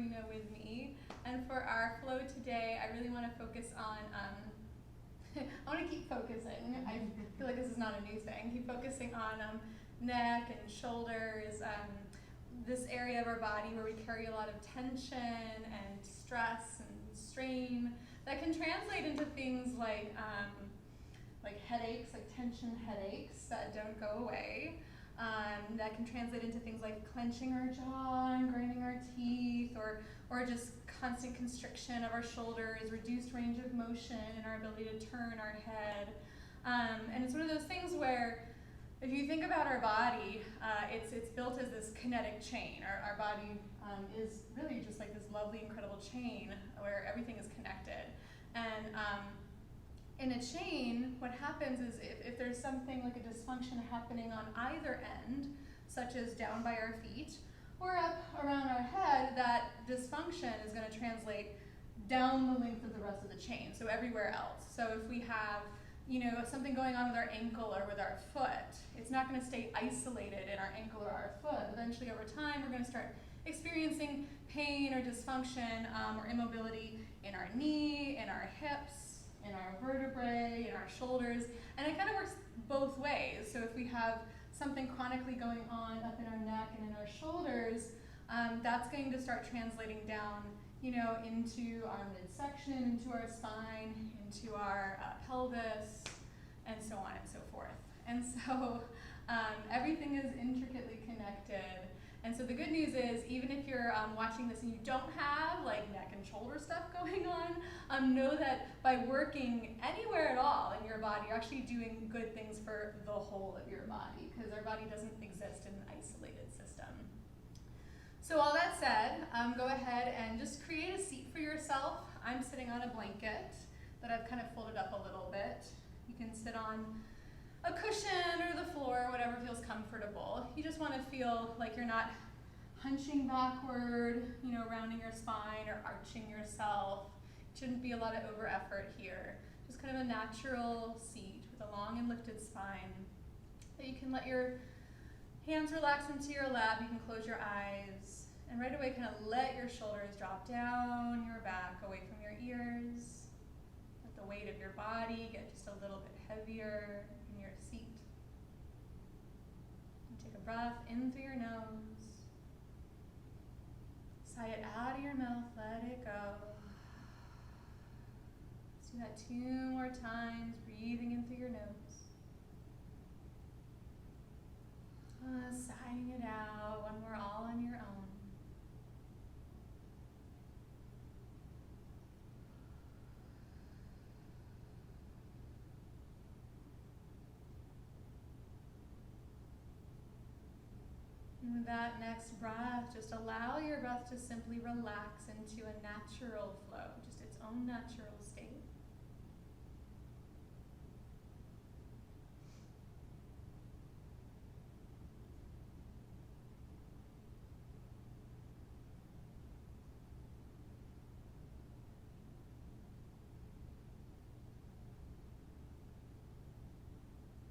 arena with me. And for our flow today, I really want to focus on, I want to keep focusing. I feel like this is not a new thing. Keep focusing on neck and shoulders, this area of our body where we carry a lot of tension and stress and strain that can translate into things like headaches, like tension headaches that don't go away. That can translate into things like clenching our jaw and grinding our teeth, or just constant constriction of our shoulders, reduced range of motion, and our ability to turn our head. And it's one of those things where, if you think about our body, it's built as this kinetic chain. Our body is really just like this lovely, incredible chain where everything is connected. And in a chain, what happens is if there's something like a dysfunction happening on either end, such as down by our feet or up around our head, that dysfunction is going to translate down the length of the rest of the chain, so everywhere else. So if we have something going on with our ankle or with our foot, it's not going to stay isolated in our ankle or our foot. Eventually, over time, we're going to start experiencing pain or dysfunction or immobility in our knee, in our hips, in our vertebrae, in our shoulders, and it kind of works both ways. So if we have something chronically going on up in our neck and in our shoulders, that's going to start translating down, into our midsection, into our spine, into our pelvis, and so on and so forth. And so everything is intricately connected. And so the good news is, even if you're watching this and you don't have like neck and shoulder stuff going on, know that by working anywhere at all in your body, you're actually doing good things for the whole of your body, because our body doesn't exist in an isolated system. So all that said, go ahead and just create a seat for yourself. I'm sitting on a blanket that I've kind of folded up a little bit. You can sit on a cushion or the floor, whatever feels comfortable. You just want to feel like you're not hunching backward, rounding your spine or arching yourself. Shouldn't be a lot of over effort here. Just kind of a natural seat with a long and lifted spine. That you can let your hands relax into your lap. You can close your eyes and right away kind of let your shoulders drop down your back, away from your ears. Let the weight of your body get just a little bit heavier in your seat. And take a breath in through your nose. Sigh it out of your mouth, let it go. Let's do that 2 more times, breathing in through your nose. Sighing it out when we're all on your own. And with that next breath, just allow your breath to simply relax into a natural flow, just its own natural state.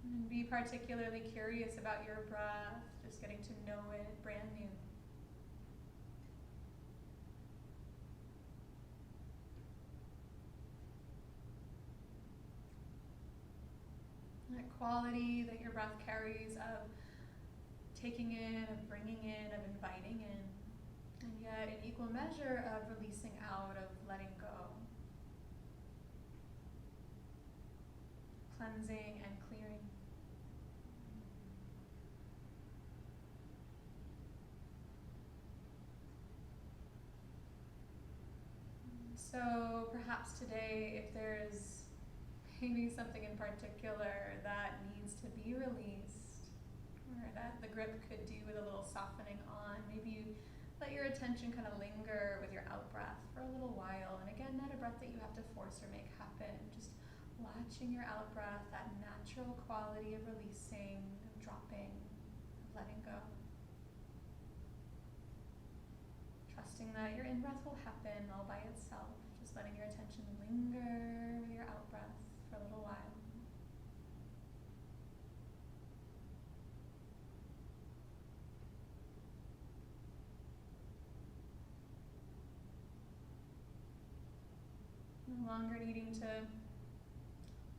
And be particularly curious about your breath, just getting to know it brand new. That quality that your breath carries of taking in, of bringing in, of inviting in, and yet an equal measure of releasing out, of letting go. Cleansing and clearing. So perhaps today, if there's maybe something in particular that needs to be released, or that the grip could do with a little softening on, maybe you let your attention kind of linger with your out-breath for a little while. And again, not a breath that you have to force or make happen, just watching your out-breath, that natural quality of releasing, of dropping, of letting go. Trusting that your in-breath will happen all by itself, just letting your attention linger with your out-breath for a little while. No longer needing to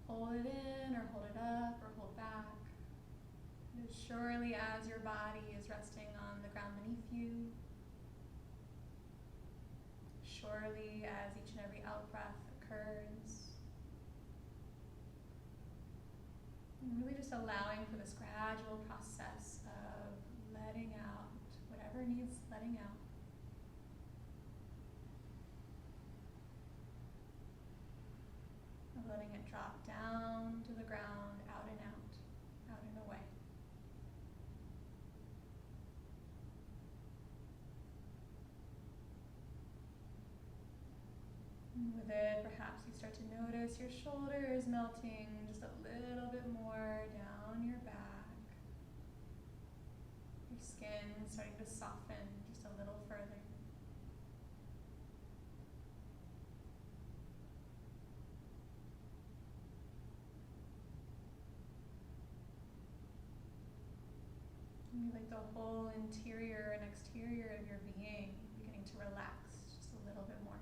hold it in or hold it up or hold back. As surely as your body is resting on the ground beneath you, surely as each and every out-breath occurs, and really just allowing for this gradual process of letting out whatever needs letting out. Of letting it drop down to the ground, out and away. And with it, perhaps you start to notice your shoulders melting just a little bit more down your back. Your skin starting to soften just a little further. Maybe like the whole interior and exterior of your being beginning to relax just a little bit more.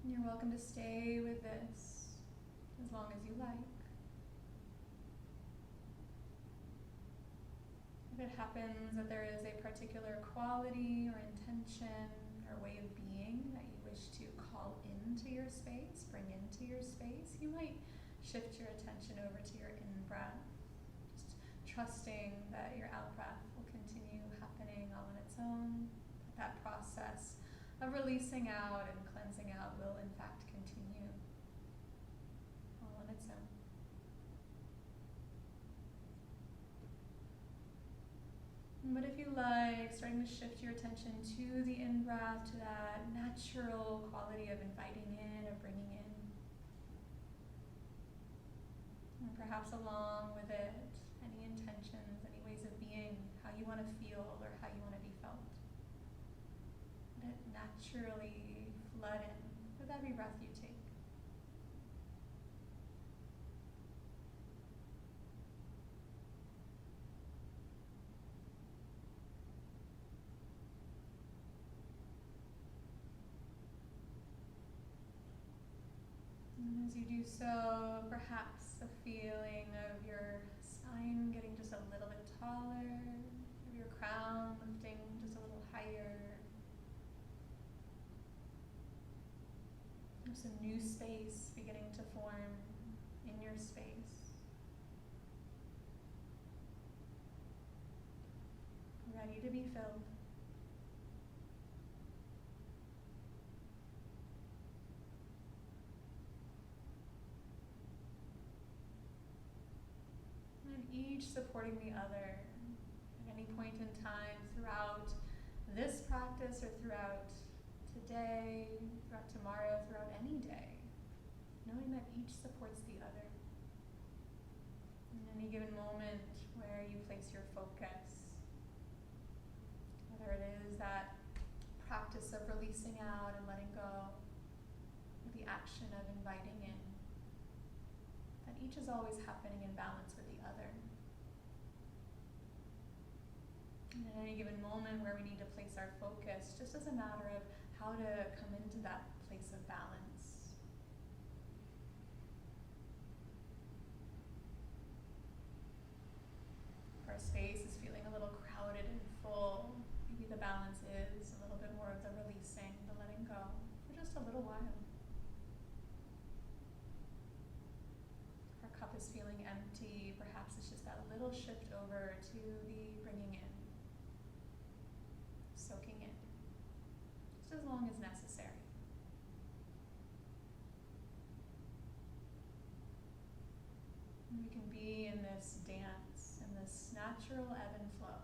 You're welcome to stay with this as long as you like. If it happens that there is a particular quality or intention or way of being that you wish to call into your space, bring into your space, you might shift your attention over to your in-breath, just trusting that your out-breath will continue happening all on its own. That process of releasing out and cleansing out will in fact continue all on its own. But if you like, starting to shift your attention to the in-breath, to that natural quality of inviting in or bringing in. And perhaps along with it, any intentions, any ways of being, how you want to feel or how you want to be felt. Let it naturally flood in with every breath you take. And as you do so, perhaps a feeling of your spine getting just a little bit taller, of your crown lifting just a little higher. There's some new space beginning to form in your space. Ready to be filled. And each supporting the other at any point in time throughout this practice or throughout today, throughout tomorrow, throughout any day, knowing that each supports the other. In any given moment where you place your focus, whether it is that practice of releasing out and letting go, or the action of inviting in, that each is always happening in balance with the other. And at any given moment where we need to place our focus, just as a matter of how to come into that place of balance. If our space is feeling a little crowded and full, maybe the balance is a little bit more of the releasing, the letting go, for just a little while. If our cup is feeling empty, perhaps it's just that little shift over to the bringing in, soaking in, just as long as necessary. And we can be in this dance, in this natural ebb and flow.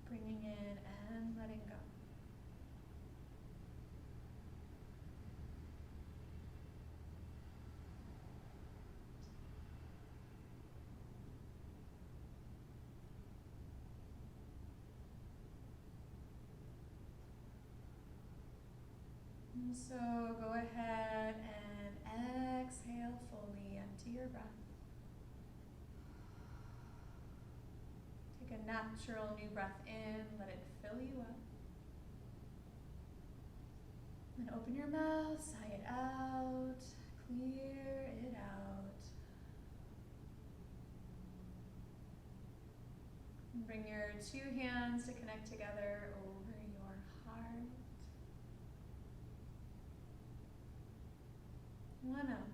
Bringing in and letting go. So go ahead and exhale fully, empty your breath. Take a natural new breath in, let it fill you up. Then open your mouth, sigh it out, clear it out. And bring your two hands to connect together over your heart. One up.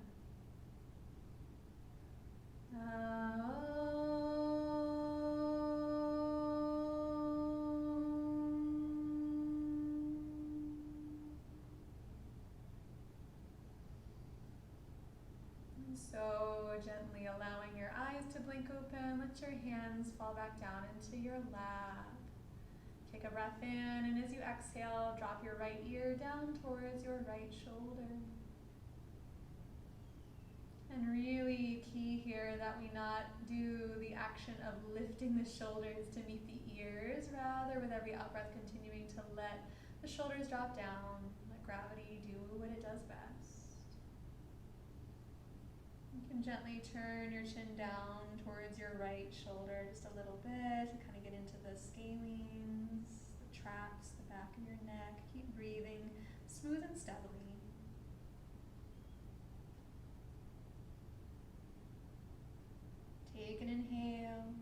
And so gently allowing your eyes to blink open, let your hands fall back down into your lap. Take a breath in, and as you exhale, drop your right ear down towards your right shoulder. And really key here that we not do the action of lifting the shoulders to meet the ears, rather with every out-breath continuing to let the shoulders drop down, let gravity do what it does best. You can gently turn your chin down towards your right shoulder just a little bit to kind of get into the scalenes, the traps, the back of your neck. Keep breathing smooth and steadily. Take an inhale,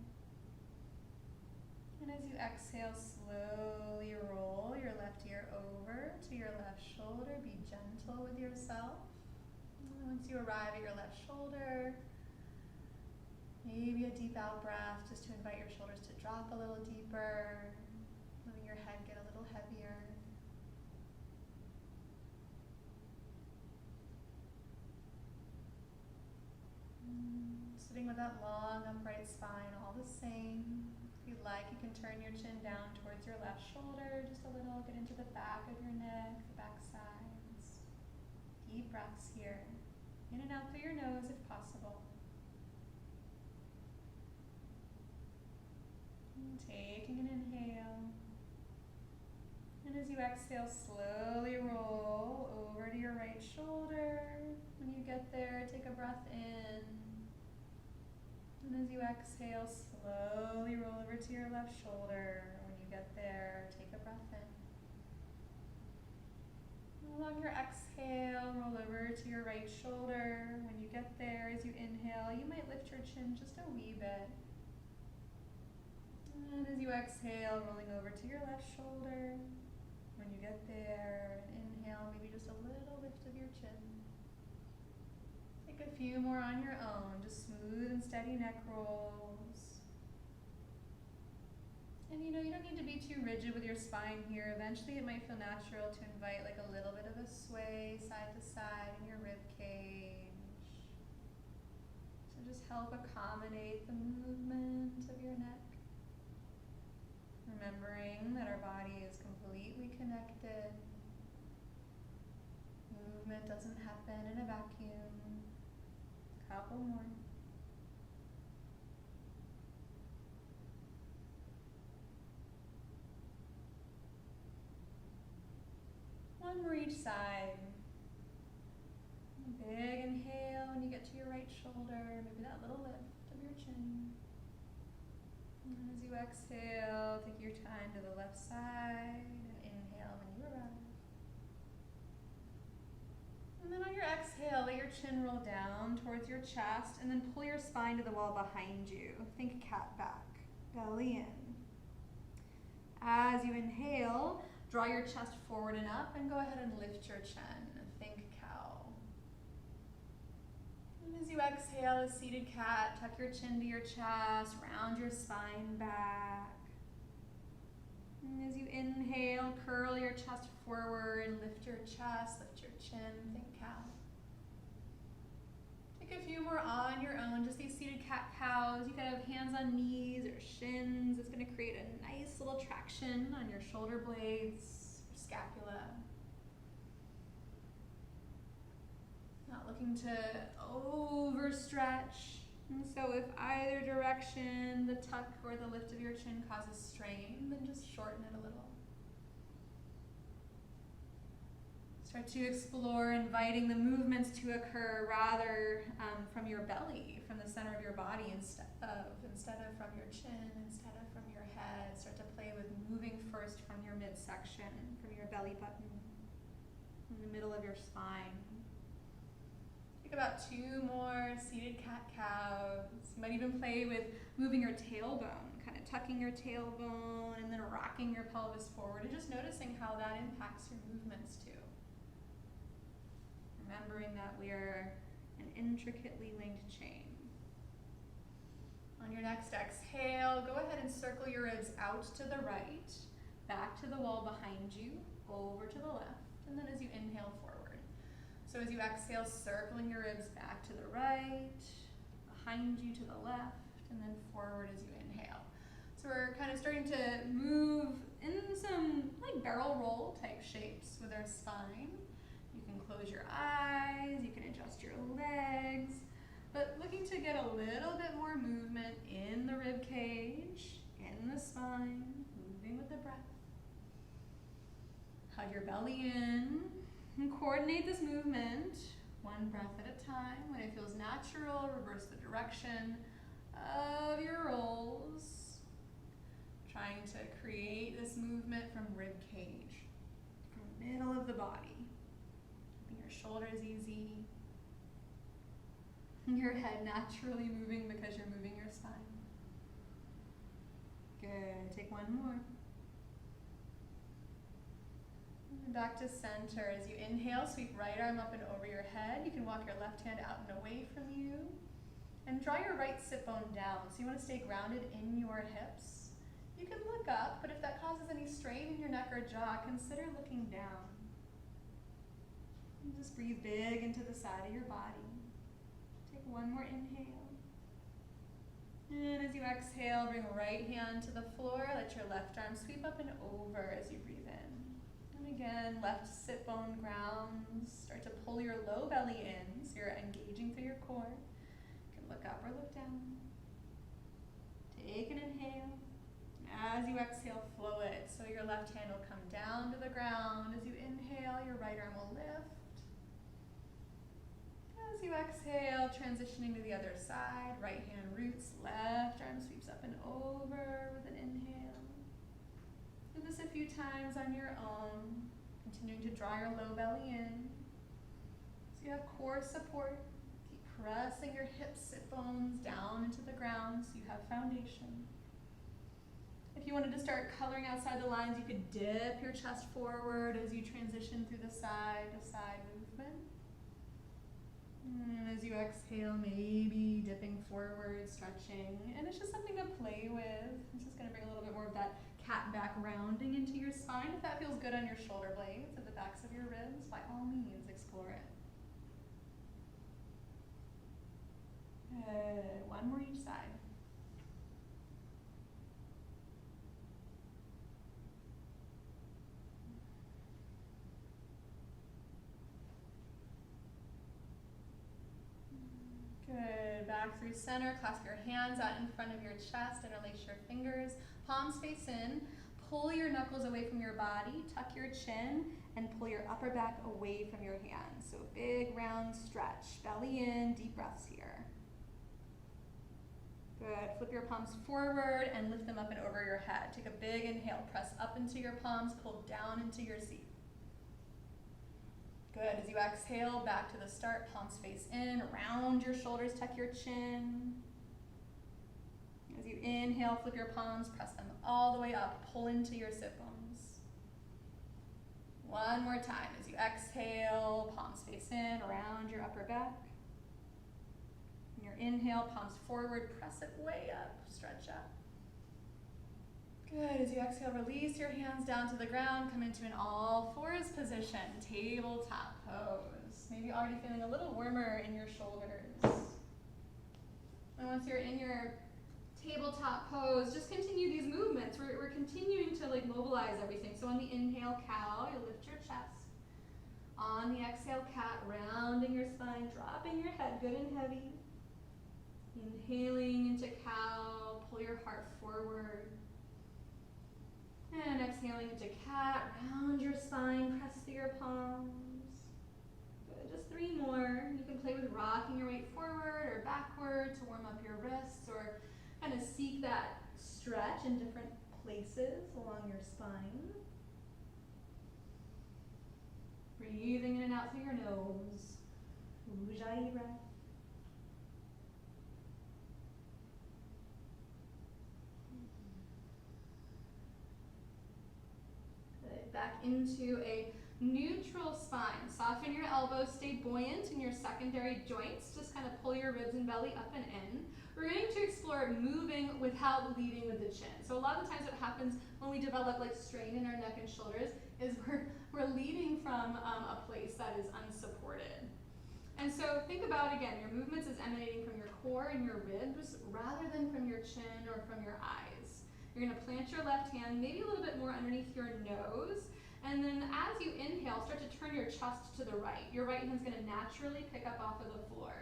and as you exhale, slowly roll your left ear over to your left shoulder. Be gentle with yourself. And once you arrive at your left shoulder, maybe a deep out breath just to invite your shoulders to drop a little deeper, letting your head get a little heavier. Sitting with that long upright spine, all the same. If you'd like, you can turn your chin down towards your left shoulder just a little, get into the back of your neck, the back sides. Deep breaths here. In and out through your nose if possible. And taking an inhale. And as you exhale, slowly roll over to your right shoulder. When you get there, take a breath in. And as you exhale, slowly roll over to your left shoulder. When you get there, take a breath in. Along your exhale, roll over to your right shoulder. When you get there, as you inhale, you might lift your chin just a wee bit. And as you exhale, rolling over to your left shoulder. When you get there, and inhale, maybe just a little lift of your chin. Take a few more on your own, just smooth and steady neck rolls. And you don't need to be too rigid with your spine here. Eventually it might feel natural to invite like a little bit of a sway side to side in your rib cage. So just help accommodate the movement of your neck. Remembering that our body is completely connected. Movement doesn't happen in a vacuum. Couple more. One more each side. Big inhale when you get to your right shoulder, maybe that little lift of your chin. And as you exhale, take your time to the left side and inhale when you arrive. And then on your exhale, let your chin roll down towards your chest and then pull your spine to the wall behind you. Think cat back, belly in. As you inhale, draw your chest forward and up and go ahead and lift your chin. Think cow. And as you exhale, a seated cat, tuck your chin to your chest, round your spine back. And as you inhale, curl your chest forward, lift your chest, lift your chin, think cow. Take a few more on your own, just these seated cat-cows. You can have hands on knees or shins. It's going to create a nice little traction on your shoulder blades, your scapula. Not looking to overstretch. And so if either direction, the tuck or the lift of your chin causes strain, then just shorten it a little. Start to explore, inviting the movements to occur rather from your belly, from the center of your body instead of from your chin, instead of from your head. Start to play with moving first from your midsection, from your belly button, in the middle of your spine. Take about 2 more seated cat-cows. You might even play with moving your tailbone, kind of tucking your tailbone and then rocking your pelvis forward and just noticing how that impacts your movements too. Remembering that we are an intricately linked chain. On your next exhale, go ahead and circle your ribs out to the right, back to the wall behind you, over to the left, and then as you inhale, forward. So as you exhale, circling your ribs back to the right, behind you to the left, and then forward as you inhale. So we're kind of starting to move in some like barrel roll type shapes with our spine. You can close your eyes, you can adjust your legs, but looking to get a little bit more movement in the rib cage, in the spine, moving with the breath. Hug your belly in and coordinate this movement one breath at a time. When it feels natural, reverse the direction of your rolls. Trying to create this movement from rib cage, from middle of the body. Keeping your shoulders easy. Your head naturally moving because you're moving your spine. Good. Take one more. And back to center. As you inhale, sweep right arm up and over your head. You can walk your left hand out and away from you. And draw your right sit bone down. So you want to stay grounded in your hips. You can look up, but if that causes any strain in your neck or jaw, consider looking down. And just breathe big into the side of your body. Take one more inhale. And as you exhale, bring right hand to the floor. Let your left arm sweep up and over as you breathe in. And again, left sit bone grounds. Start to pull your low belly in, so you're engaging through your core. You can look up or look down. Take an inhale. As you exhale, flow it. So your left hand will come down to the ground. As you inhale, your right arm will lift. As you exhale, transitioning to the other side, right hand roots, left arm sweeps up and over with an inhale. Do this a few times on your own, continuing to draw your low belly in. So you have core support. Keep pressing your hips, sit bones down into the ground so you have foundation. If you wanted to start coloring outside the lines, you could dip your chest forward as you transition through the side-to-side movement. And as you exhale, maybe dipping forward, stretching. And it's just something to play with. It's just going to bring a little bit more of that cat back rounding into your spine. If that feels good on your shoulder blades at the backs of your ribs, by all means, explore it. Good. One more each side. Good. Back through center. Clasp your hands out in front of your chest. Interlace your fingers. Palms face in. Pull your knuckles away from your body. Tuck your chin and pull your upper back away from your hands. So big round stretch. Belly in. Deep breaths here. Good. Flip your palms forward and lift them up and over your head. Take a big inhale. Press up into your palms. Pull down into your seat. Good. As you exhale, back to the start, palms face in, round your shoulders, tuck your chin. As you inhale, flip your palms, press them all the way up, pull into your sit bones. One more time. As you exhale, palms face in, round your upper back. And your inhale, palms forward, press it way up, stretch up. Good. As you exhale, release your hands down to the ground. Come into an all-fours position, tabletop pose. Maybe already feeling a little warmer in your shoulders. And once you're in your tabletop pose, just continue these movements. We're continuing to mobilize everything. So on the inhale, cow, you'll lift your chest. On the exhale, cat, rounding your spine, dropping your head good and heavy. Inhaling into cow, pull your heart forward. And exhaling into cat, round your spine, press through your palms. 3 more. You can play with rocking your weight forward or backward to warm up your wrists, or kind of seek that stretch in different places along your spine. Breathing in and out through your nose. Ujjayi breath. Good. Back into a neutral spine. Soften your elbows, stay buoyant in your secondary joints. Just kind of pull your ribs and belly up and in. We're going to explore moving without leading with the chin. So a lot of the times what happens when we develop like strain in our neck and shoulders is we're leading from a place that is unsupported. And so think about, again, your movements as emanating from your core and your ribs rather than from your chin or from your eyes. You're going to plant your left hand maybe a little bit more underneath your nose. And then as you inhale, start to turn your chest to the right. Your right hand's going to naturally pick up off of the floor.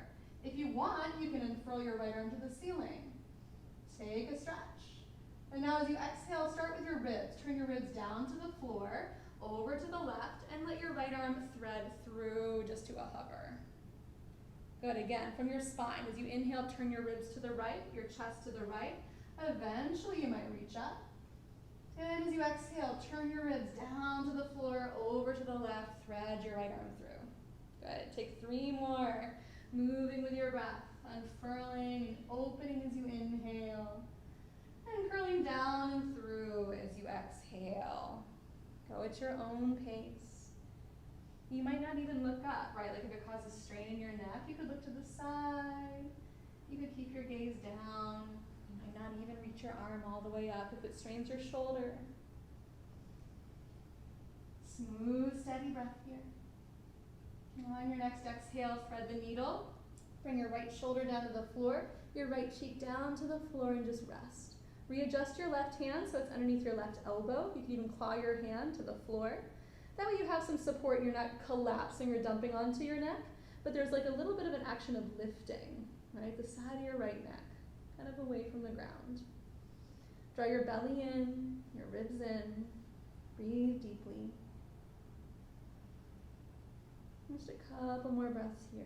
If you want, you can unfurl your right arm to the ceiling. Take a stretch. And now as you exhale, start with your ribs. Turn your ribs down to the floor, over to the left, and let your right arm thread through just to a hover. Good, again, from your spine. As you inhale, turn your ribs to the right, your chest to the right. Eventually you might reach up. And as you exhale, turn your ribs down to the floor, over to the left, thread your right arm through. Good, take 3 more. Moving with your breath, unfurling and opening as you inhale, and curling down and through as you exhale. Go at your own pace. You might not even look up, right? Like if it causes strain in your neck, you could look to the side. You could keep your gaze down. You might not even reach your arm all the way up if it strains your shoulder. Smooth, steady breath here. On your next exhale, thread the needle. Bring your right shoulder down to the floor, your right cheek down to the floor, and just rest. Readjust your left hand so it's underneath your left elbow. You can even claw your hand to the floor. That way you have some support. You're not collapsing or dumping onto your neck, but there's like a little bit of an action of lifting, right? The side of your right neck, kind of away from the ground. Draw your belly in, your ribs in. Breathe deeply. Just a couple more breaths here.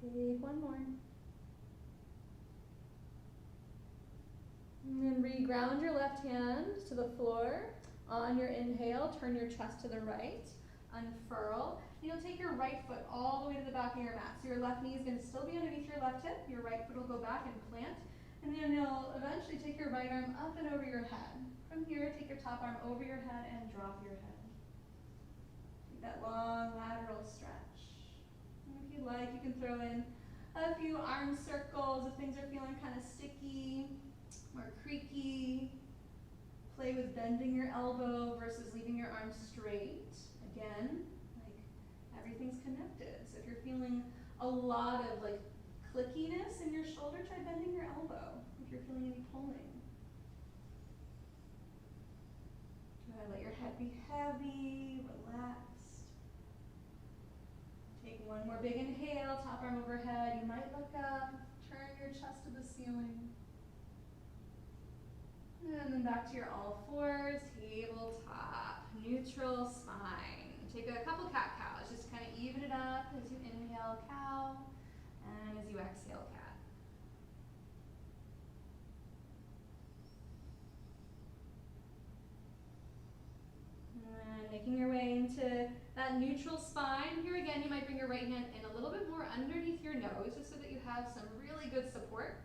Take 1 more. And then reground your left hand to the floor. On your inhale, turn your chest to the right. Unfurl. You'll take your right foot all the way to the back of your mat. So your left knee is going to still be underneath your left hip. Your right foot will go back and plant. And then you'll eventually take your right arm up and over your head. From here, take your top arm over your head and drop your head. Take that long lateral stretch. And if you like, you can throw in a few arm circles if things are feeling kind of sticky or creaky. Play with bending your elbow versus leaving your arm straight. Again, everything's connected. So if you're feeling a lot of like clickiness in your shoulder, try bending your elbow if you're feeling any pulling. Try to let your head be heavy, relaxed. Take 1 more big inhale, top arm overhead. You might look up, turn your chest to the ceiling. And then back to your all fours, tabletop, neutral spine. Take a couple cat-cows, just kind of even it up as you inhale cow, and as you exhale cat. And making your way into that neutral spine. Here again, you might bring your right hand in a little bit more underneath your nose, just so that you have some really good support.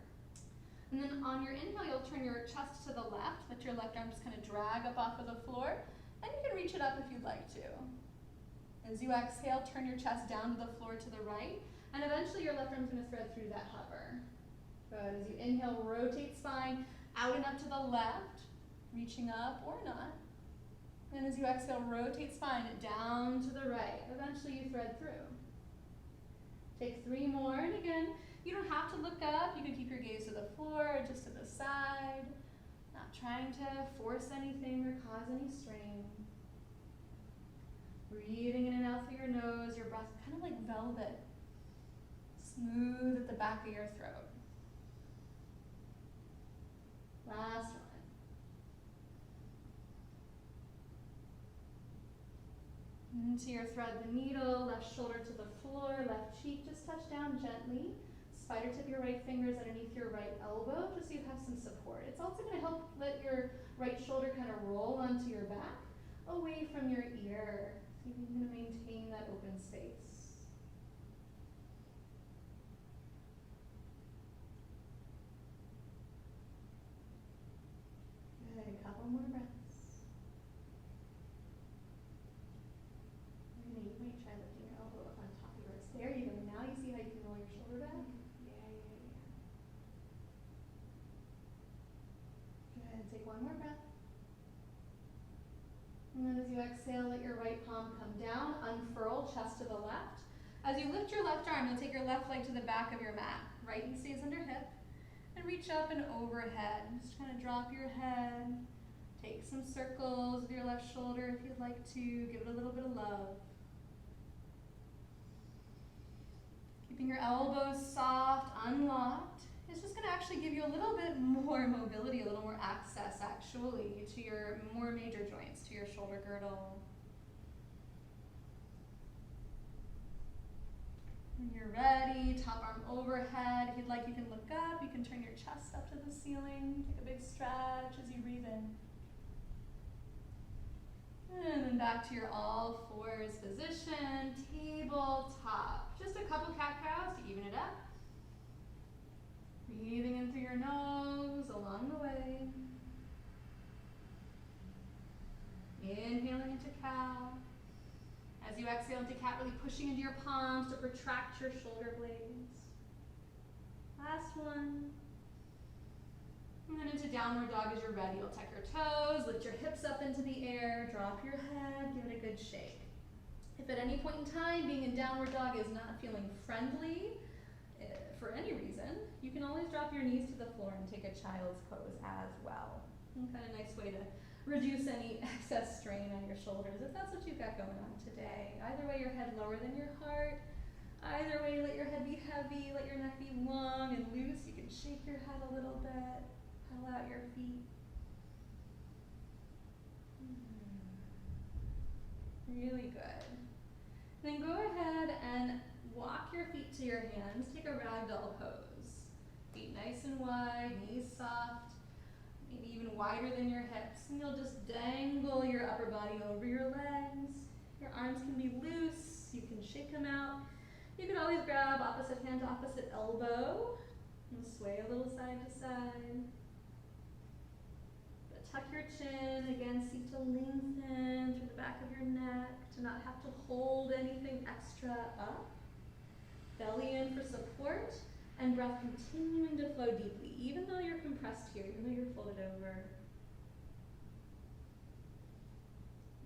And then on your inhale, you'll turn your chest to the left, let your left arm just kind of drag up off of the floor, and you can reach it up if you'd like to. As you exhale, turn your chest down to the floor to the right, and eventually your left arm's going to thread through that hover. Good. As you inhale, rotate spine out and up to the left, reaching up or not. And as you exhale, rotate spine down to the right. Eventually you thread through. Take 3 more, and again, you don't have to look up. You can keep your gaze to the floor or just to the side, not trying to force anything or cause any strain. Breathing in and out through your nose, your breath kind of like velvet, smooth at the back of your throat. Last one. Into your thread the needle, left shoulder to the floor, left cheek, just touch down gently. Spider tip your right fingers underneath your right elbow, just so you have some support. It's also going to help let your right shoulder kind of roll onto your back, away from your ear. So you're going to maintain that open space. Good, a couple more breaths. You might try lifting your elbow up on top of your wrist. There you go. Now you see how you can roll your shoulder back? Yeah. Good. Take one more breath. And then as you exhale, let your right palm come down. Unfurl, chest to the left. As you lift your left arm, you'll take your left leg to the back of your mat. Right knee stays under hip. And reach up and overhead. Just kind of drop your head. Take some circles with your left shoulder if you'd like to. Give it a little bit of love. Keeping your elbows soft, unlocked. It's just going to actually give you a little bit more mobility, a little more access actually to your more major joints, to your shoulder girdle. When you're ready, top arm overhead. If you'd like, you can look up. You can turn your chest up to the ceiling. Take a big stretch as you breathe in. And then back to your all fours position, tabletop. Just a couple cat-cows to even it up. Breathing in through your nose along the way. Inhaling into cow. As you exhale into cat, really pushing into your palms to protract your shoulder blades. Last one. And then into downward dog as you're ready. You'll tuck your toes, lift your hips up into the air, drop your head, give it a good shake. If at any point in time being in downward dog is not feeling friendly, for any reason, you can always drop your knees to the floor and take a child's pose as well. Kind of nice way to reduce any excess strain on your shoulders if that's what you've got going on today. Either way, your head lower than your heart. Either way, let your head be heavy, let your neck be long and loose. You can shake your head a little bit, pedal out your feet. Really good. Then go ahead and walk your feet to your hands. Take a ragdoll pose. Feet nice and wide, knees soft, maybe even wider than your hips. And you'll just dangle your upper body over your legs. Your arms can be loose. You can shake them out. You can always grab opposite hand to opposite elbow and sway a little side to side. But tuck your chin. Again, seek to lengthen through the back of your neck to not have to hold anything extra up. Belly in for support, and breath continuing to flow deeply, even though you're compressed here, even though you're folded over.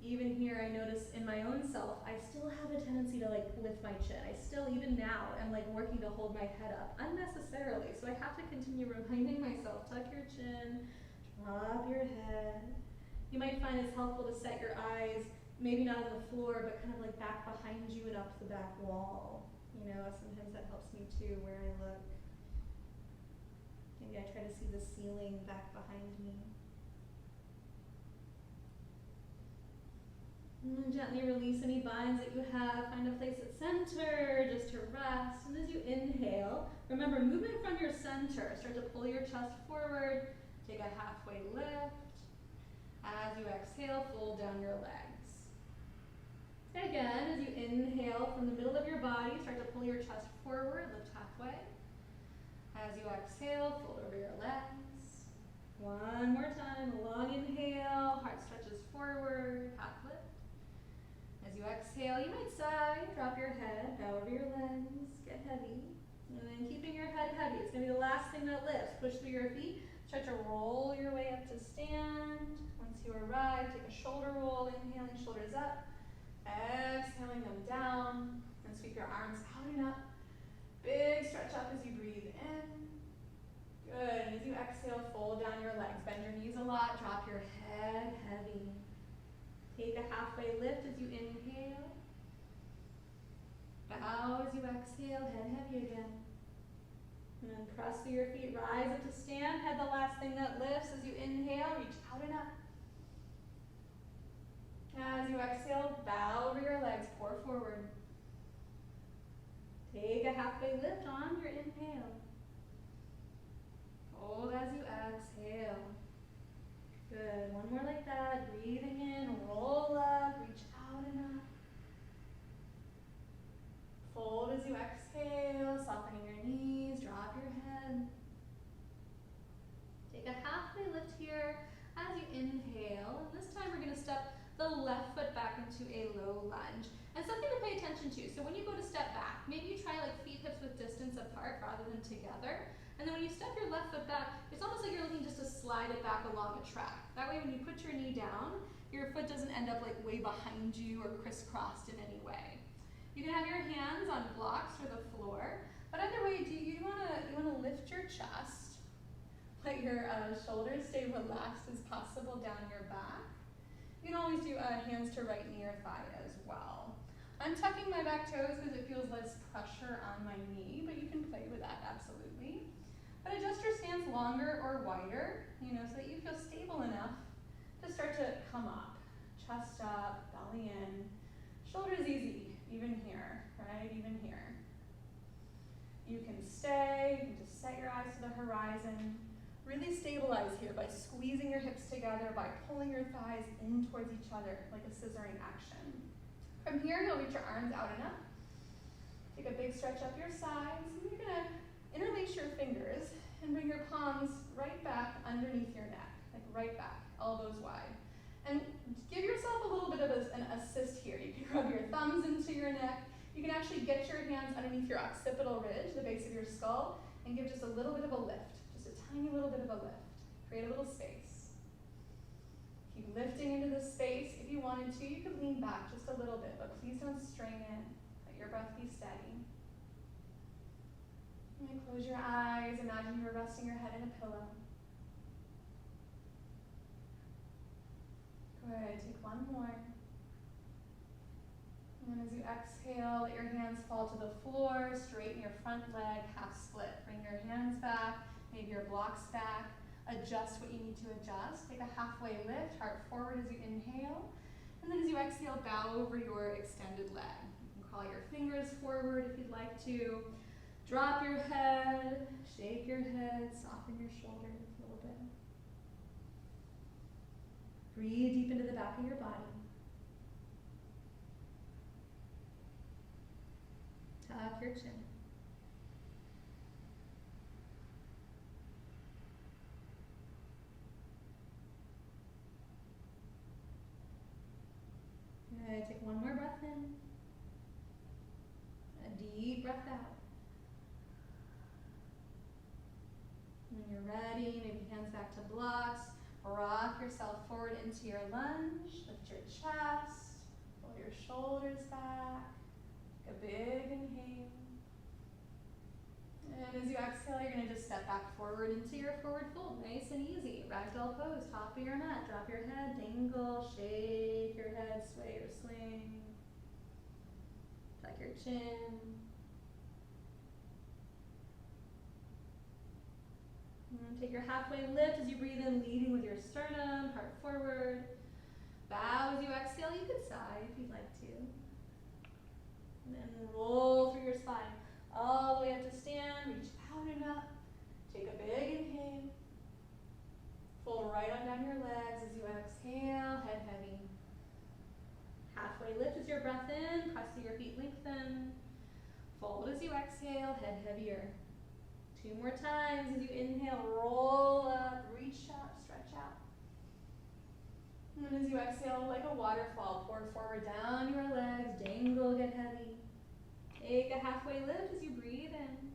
Even here, I notice in my own self, I still have a tendency to lift my chin. I still, even now, am working to hold my head up unnecessarily. So I have to continue reminding myself, tuck your chin, drop your head. You might find it's helpful to set your eyes, maybe not on the floor, but kind of back behind you and up the back wall. You know, sometimes that helps me too, where I look. Maybe I try to see the ceiling back behind me. And then gently release any binds that you have. Find a place at center, just to rest. And as you inhale, remember movement from your center. Start to pull your chest forward. Take a halfway lift. As you exhale, fold down your legs. Again, as you inhale from the middle of your body, start to pull your chest forward, lift halfway. As you exhale, fold over your legs. One more time, a long inhale, heart stretches forward, half lift. As you exhale, you might sigh, drop your head, bow over your legs, get heavy. And then keeping your head heavy, it's going to be the last thing that lifts. Push through your feet, start to roll your way up to stand. Once you arrive, take a shoulder roll, inhaling, shoulders up. Exhaling them down, and sweep your arms out and up. Big stretch up as you breathe in. Good, and as you exhale, fold down your legs. Bend your knees a lot, drop your head heavy. Take a halfway lift as you inhale. Bow as you exhale, head heavy again. And then press through your feet, rise up to stand. Head the last thing that lifts as you inhale, reach out and up. As you exhale, bow over your legs, pour forward. Take a halfway lift on your inhale. Hold as you exhale. Good, one more like that. Breathing in, roll up, reach out and up. Fold as you exhale, softening your knees, drop your head. Take a halfway lift here as you inhale. And this time we're going to step the left foot back into a low lunge. And something to pay attention to, so when you go to step back, maybe you try like feet hips with distance apart rather than together. And then when you step your left foot back, it's almost like you're looking just to slide it back along a track. That way when you put your knee down, your foot doesn't end up like way behind you or crisscrossed in any way. You can have your hands on blocks or the floor, but either way, you wanna lift your chest, let your shoulders stay relaxed as possible down your back. You can always do hands to right knee or thigh as well. I'm tucking my back toes because it feels less pressure on my knee, but you can play with that absolutely. But adjust your stance longer or wider, so that you feel stable enough to start to come up. Chest up, belly in, shoulders easy, even here, right? Even here. You can stay, you can just set your eyes to the horizon. Really stabilize here by squeezing your hips together, by pulling your thighs in towards each other like a scissoring action. From here, you'll reach your arms out and up. Take a big stretch up your sides. And you're gonna interlace your fingers and bring your palms right back underneath your neck, like right back, elbows wide. And give yourself a little bit of an assist here. You can rub your thumbs into your neck. You can actually get your hands underneath your occipital ridge, the base of your skull, and give just a little bit of a lift. Tiny little bit of a lift. Create a little space. Keep lifting into the space. If you wanted to, you could lean back just a little bit, but please don't strain it. Let your breath be steady. And then close your eyes. Imagine you were resting your head in a pillow. Good. Take one more. And then as you exhale, let your hands fall to the floor. Straighten your front leg, half split. Bring your hands back. Maybe your blocks back. Adjust what you need to adjust. Take a halfway lift, heart forward as you inhale. And then as you exhale, bow over your extended leg. You can crawl your fingers forward if you'd like to. Drop your head, shake your head, soften your shoulders a little bit. Breathe deep into the back of your body. Tuck your chin. Good. Take one more breath in. A deep breath out. When you're ready, maybe hands back to blocks. Rock yourself forward into your lunge. Lift your chest. Pull your shoulders back. Take a big inhale. And as you exhale, you're going to just step back forward into your forward fold. Nice and easy. Ragdoll pose, top of your mat. Drop your head, dangle, shake your head, sway or swing. Tuck your chin. And take your halfway lift as you breathe in, leading with your sternum, heart forward. Bow as you exhale. You could sigh if you'd like to. And then roll through your spine. All the way up to stand, reach out and up. Take a big inhale. Fold right on down your legs as you exhale, head heavy. Halfway lift as your breath in, press through your feet, lengthen. Fold as you exhale, head heavier. 2 more times as you inhale, roll up, reach out, stretch out. And then as you exhale, like a waterfall, pour forward down your legs, dangle, get heavy. Take a halfway lift as you breathe in.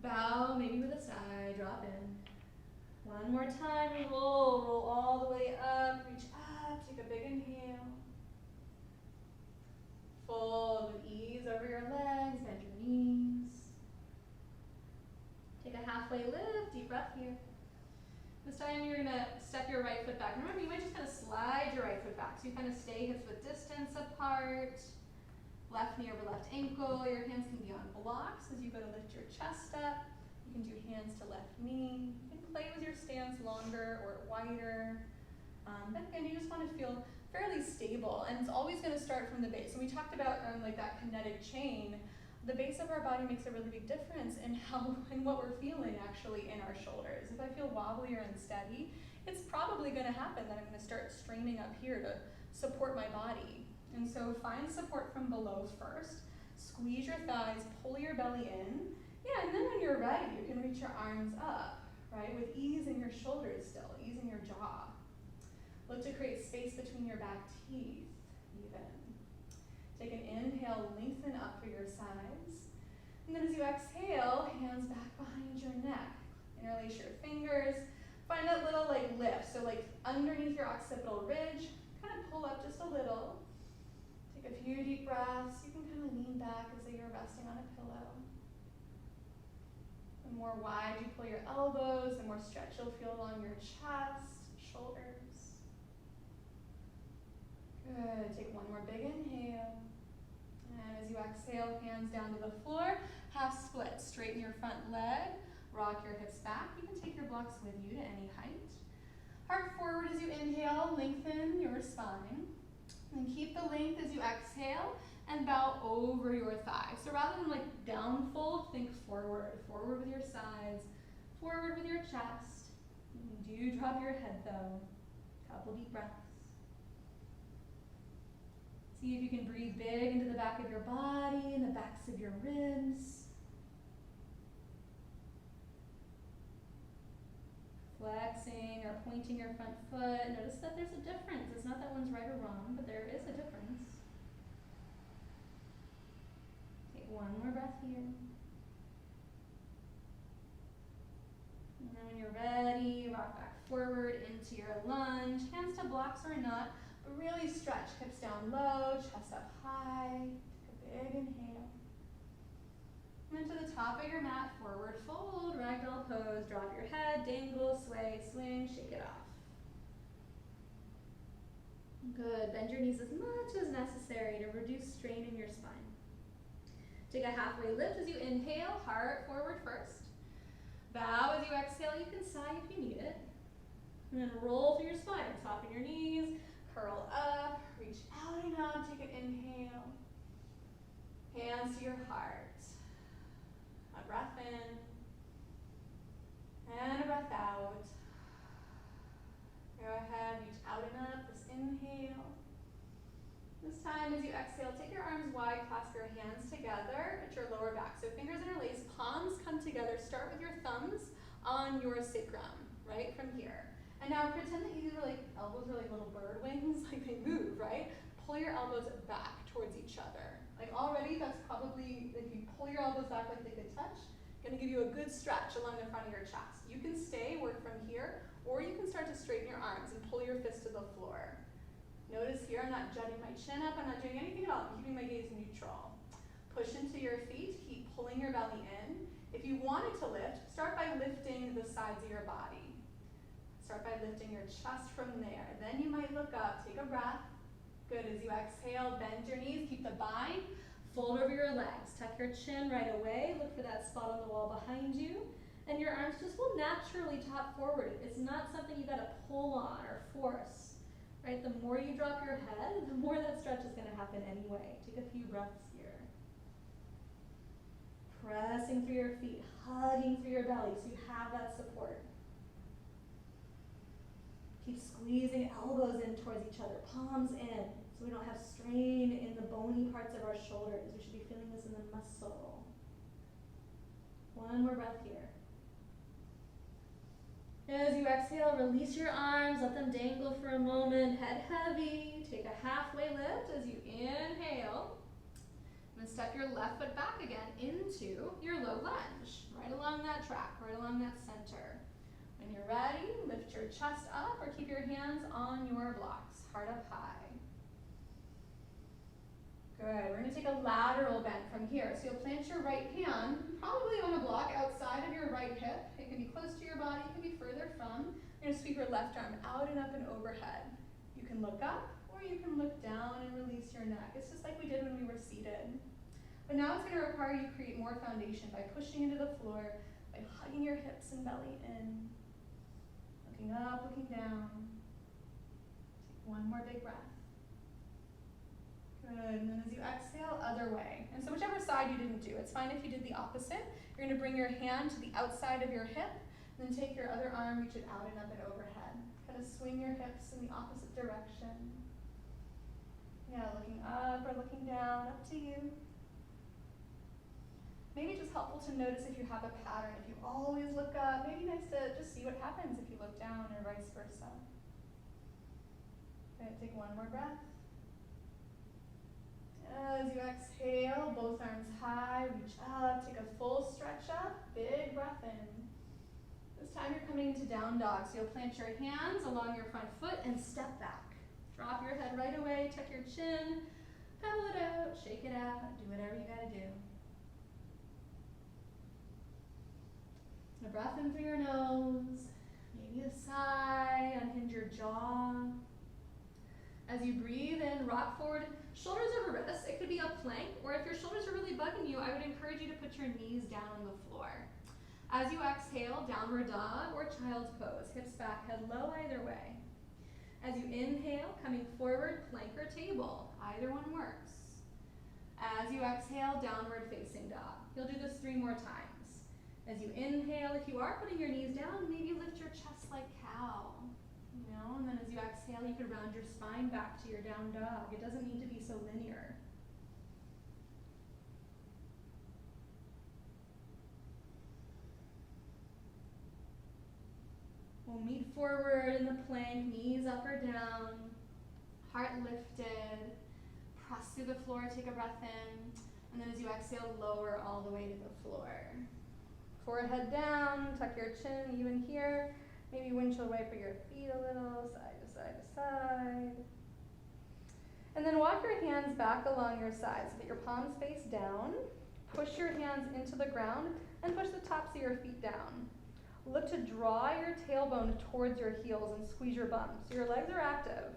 Bow, maybe with a sigh, drop in. One more time, roll all the way up, reach up, take a big inhale. Fold with ease over your legs, bend your knees. Take a halfway lift, deep breath here. This time you're gonna step your right foot back. Remember, you might just kind of slide your right foot back. So you kind of stay hips width distance apart. Left knee over left ankle. Your hands can be on blocks as you go to lift your chest up. You can do hands to left knee. You can play with your stance longer or wider. But again, you just want to feel fairly stable, and it's always going to start from the base. And we talked about like that kinetic chain. The base of our body makes a really big difference in what we're feeling actually in our shoulders. If I feel wobbly or unsteady, it's probably going to happen that I'm going to start straining up here to support my body. And so find support from below first. Squeeze your thighs, pull your belly in. Yeah, and then when you're ready, you can reach your arms up, right? With ease in your shoulders still, ease in your jaw. Look to create space between your back teeth, even. Take an inhale, lengthen up through your sides. And then as you exhale, hands back behind your neck. Interlace your fingers. Find that little lift. So underneath your occipital ridge, kind of pull up just a little. Take a few deep breaths. You can kind of lean back as though you're resting on a pillow. The more wide you pull your elbows, the more stretch you'll feel along your chest, shoulders. Good. Take one more big inhale. And as you exhale, hands down to the floor, half split. Straighten your front leg, rock your hips back. You can take your blocks with you to any height. Heart forward as you inhale, lengthen your spine. And keep the length as you exhale and bow over your thighs. So rather than down fold, think forward. Forward with your sides, forward with your chest. You do drop your head though. Couple deep breaths. See if you can breathe big into the back of your body and the backs of your ribs. Flexing or pointing your front foot. Notice that there's a difference. It's not that one's right or wrong, but there is a difference. Take one more breath here. And then when you're ready, rock back forward into your lunge. Hands to blocks or not. Really stretch, hips down low, chest up high. Take a big inhale. And then to the top of your mat, forward fold, ragdoll pose. Drop your head, dangle, sway, swing, shake it off. Good. Bend your knees as much as necessary to reduce strain in your spine. Take a halfway lift as you inhale, heart forward first. Bow as you exhale. You can sigh if you need it. And then roll through your spine. Soften your knees. Curl up, reach out and up, take an inhale. Hands to your heart. A breath in. And a breath out. Go ahead, reach out and up, just inhale. This time as you exhale, take your arms wide, clasp your hands together at your lower back. So fingers interlace, palms come together. Start with your thumbs on your sacrum, right from here. And now pretend that these are elbows are like little bird wings, they move, right? Pull your elbows back towards each other. Already that's probably, if you pull your elbows back like they could touch, gonna give you a good stretch along the front of your chest. You can stay, work from here, or you can start to straighten your arms and pull your fist to the floor. Notice here I'm not jutting my chin up, I'm not doing anything at all, I'm keeping my gaze neutral. Push into your feet, keep pulling your belly in. If you wanted to lift, start by lifting the sides of your body. Start by lifting your chest from there. Then you might look up, take a breath. Good, as you exhale, bend your knees, keep the bind, fold over your legs. Tuck your chin right away, look for that spot on the wall behind you, and your arms just will naturally top forward. It's not something you gotta pull on or force, right? The more you drop your head, the more that stretch is gonna happen anyway. Take a few breaths here. Pressing through your feet, hugging through your belly so you have that support. Keep squeezing elbows in towards each other, palms in, so we don't have strain in the bony parts of our shoulders. We should be feeling this in the muscle. One more breath here. As you exhale, release your arms, let them dangle for a moment, head heavy. Take a halfway lift as you inhale. And then step your left foot back again into your low lunge, right along that track, right along that center. When you're ready, lift your chest up or keep your hands on your blocks, heart up high. Good, we're gonna take a lateral bend from here. So you'll plant your right hand, probably on a block outside of your right hip. It can be close to your body, it can be further from. You're gonna sweep your left arm out and up and overhead. You can look up or you can look down and release your neck. neck. It's just like we did when we were seated. But now it's going to require you to create more foundation by pushing into the floor, by hugging your hips and belly in, looking up, looking down. Take one more big breath. Good, and then as you exhale, other way. And so whichever side you didn't do, it's fine if you did the opposite. You're going to bring your hand to the outside of your hip, then take your other arm, reach it out and up and overhead. Kind of swing your hips in the opposite direction. Yeah, looking up or looking down, up to you. Maybe just helpful to notice if you have a pattern. If you always look up, maybe nice to just see what happens if you look down or vice versa. Okay, take one more breath. As you exhale, both arms high, reach up, take a full stretch up, big breath in. This time you're coming into down dog, so you'll plant your hands along your front foot and step back. Drop your head right away, tuck your chin, pedal it out, shake it out, do whatever you gotta do. A breath in through your nose, maybe a sigh, unhinge your jaw. As you breathe in, rock forward, shoulders over wrists. It could be a plank, or if your shoulders are really bugging you, I would encourage you to put your knees down on the floor. As you exhale, downward dog or child's pose, hips back, head low, either way. As you inhale, coming forward, plank or table, either one works. As you exhale, downward facing dog. You'll do this 3 more times. As you inhale, if you are putting your knees down, maybe lift your chest like cow. And then as you exhale, you can round your spine back to your down dog. It doesn't need to be so linear. We'll meet forward in the plank, knees up or down, heart lifted, press through the floor, take a breath in, and then as you exhale, lower all the way to the floor. Forehead down, tuck your chin even here. Maybe windshield wiper your feet a little, side to side to side. And then walk your hands back along your sides so that your palms face down. Push your hands into the ground and push the tops of your feet down. Look to draw your tailbone towards your heels and squeeze your bum so your legs are active.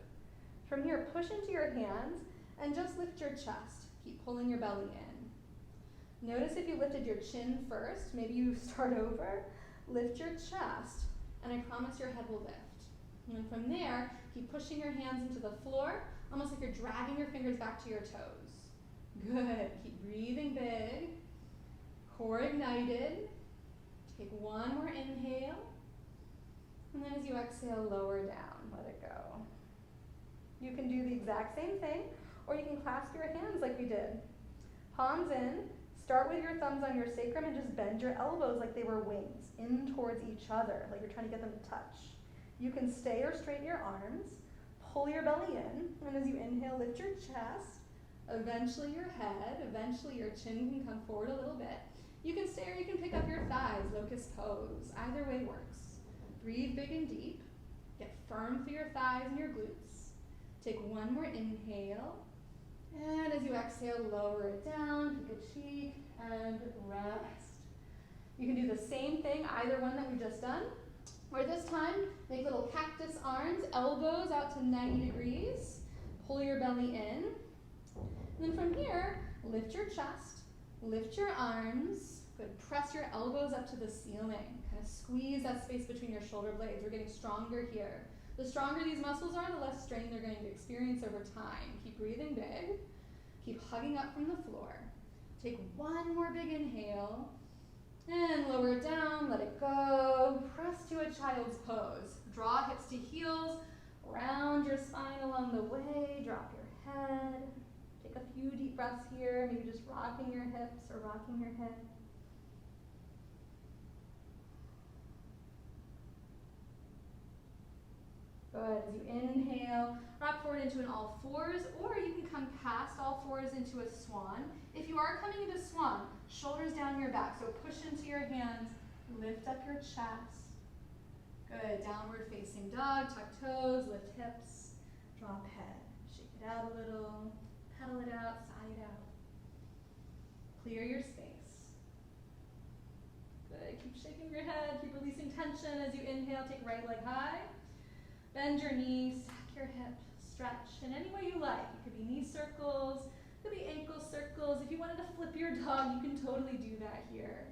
From here, push into your hands and just lift your chest. Keep pulling your belly in. Notice if you lifted your chin first, maybe you start over, lift your chest. And I promise your head will lift. And then from there, keep pushing your hands into the floor, almost like you're dragging your fingers back to your toes. Good. Keep breathing big. Core ignited. Take one more inhale. And then as you exhale, lower down. Let it go. You can do the exact same thing, or you can clasp your hands like we did. Palms in. Start with your thumbs on your sacrum and just bend your elbows like they were wings in towards each other, like you're trying to get them to touch. You can stay or straighten your arms, pull your belly in, and as you inhale, lift your chest, eventually your head, eventually your chin can come forward a little bit. You can stay or you can pick up your thighs, locust pose. Either way works. Breathe big and deep. Get firm through your thighs and your glutes. Take one more inhale. And as you exhale, lower it down, pick a cheek, and rest. You can do the same thing, either one that we've just done, or this time, make little cactus arms, elbows out to 90 degrees, pull your belly in, and then from here, lift your chest, lift your arms, good, press your elbows up to the ceiling, kind of squeeze that space between your shoulder blades. We're getting stronger here. The stronger these muscles are, the less strain they're going to experience over time. Keep breathing big. Keep hugging up from the floor. Take one more big inhale. And lower it down, let it go. Press to a child's pose. Draw hips to heels. Round your spine along the way. Drop your head. Take a few deep breaths here. Maybe just rocking your hips or rocking your head. Good. As you inhale, rock forward into an all fours, or you can come past all fours into a swan. If you are coming into swan, shoulders down your back. So push into your hands, lift up your chest. Good. Downward facing dog, tuck toes, lift hips, drop head. Shake it out a little, pedal it out, sigh it out. Clear your space. Good. Keep shaking your head, keep releasing tension as you inhale, take right leg high. Bend your knees, stack your hips, stretch in any way you like. It could be knee circles, it could be ankle circles. If you wanted to flip your dog, you can totally do that here.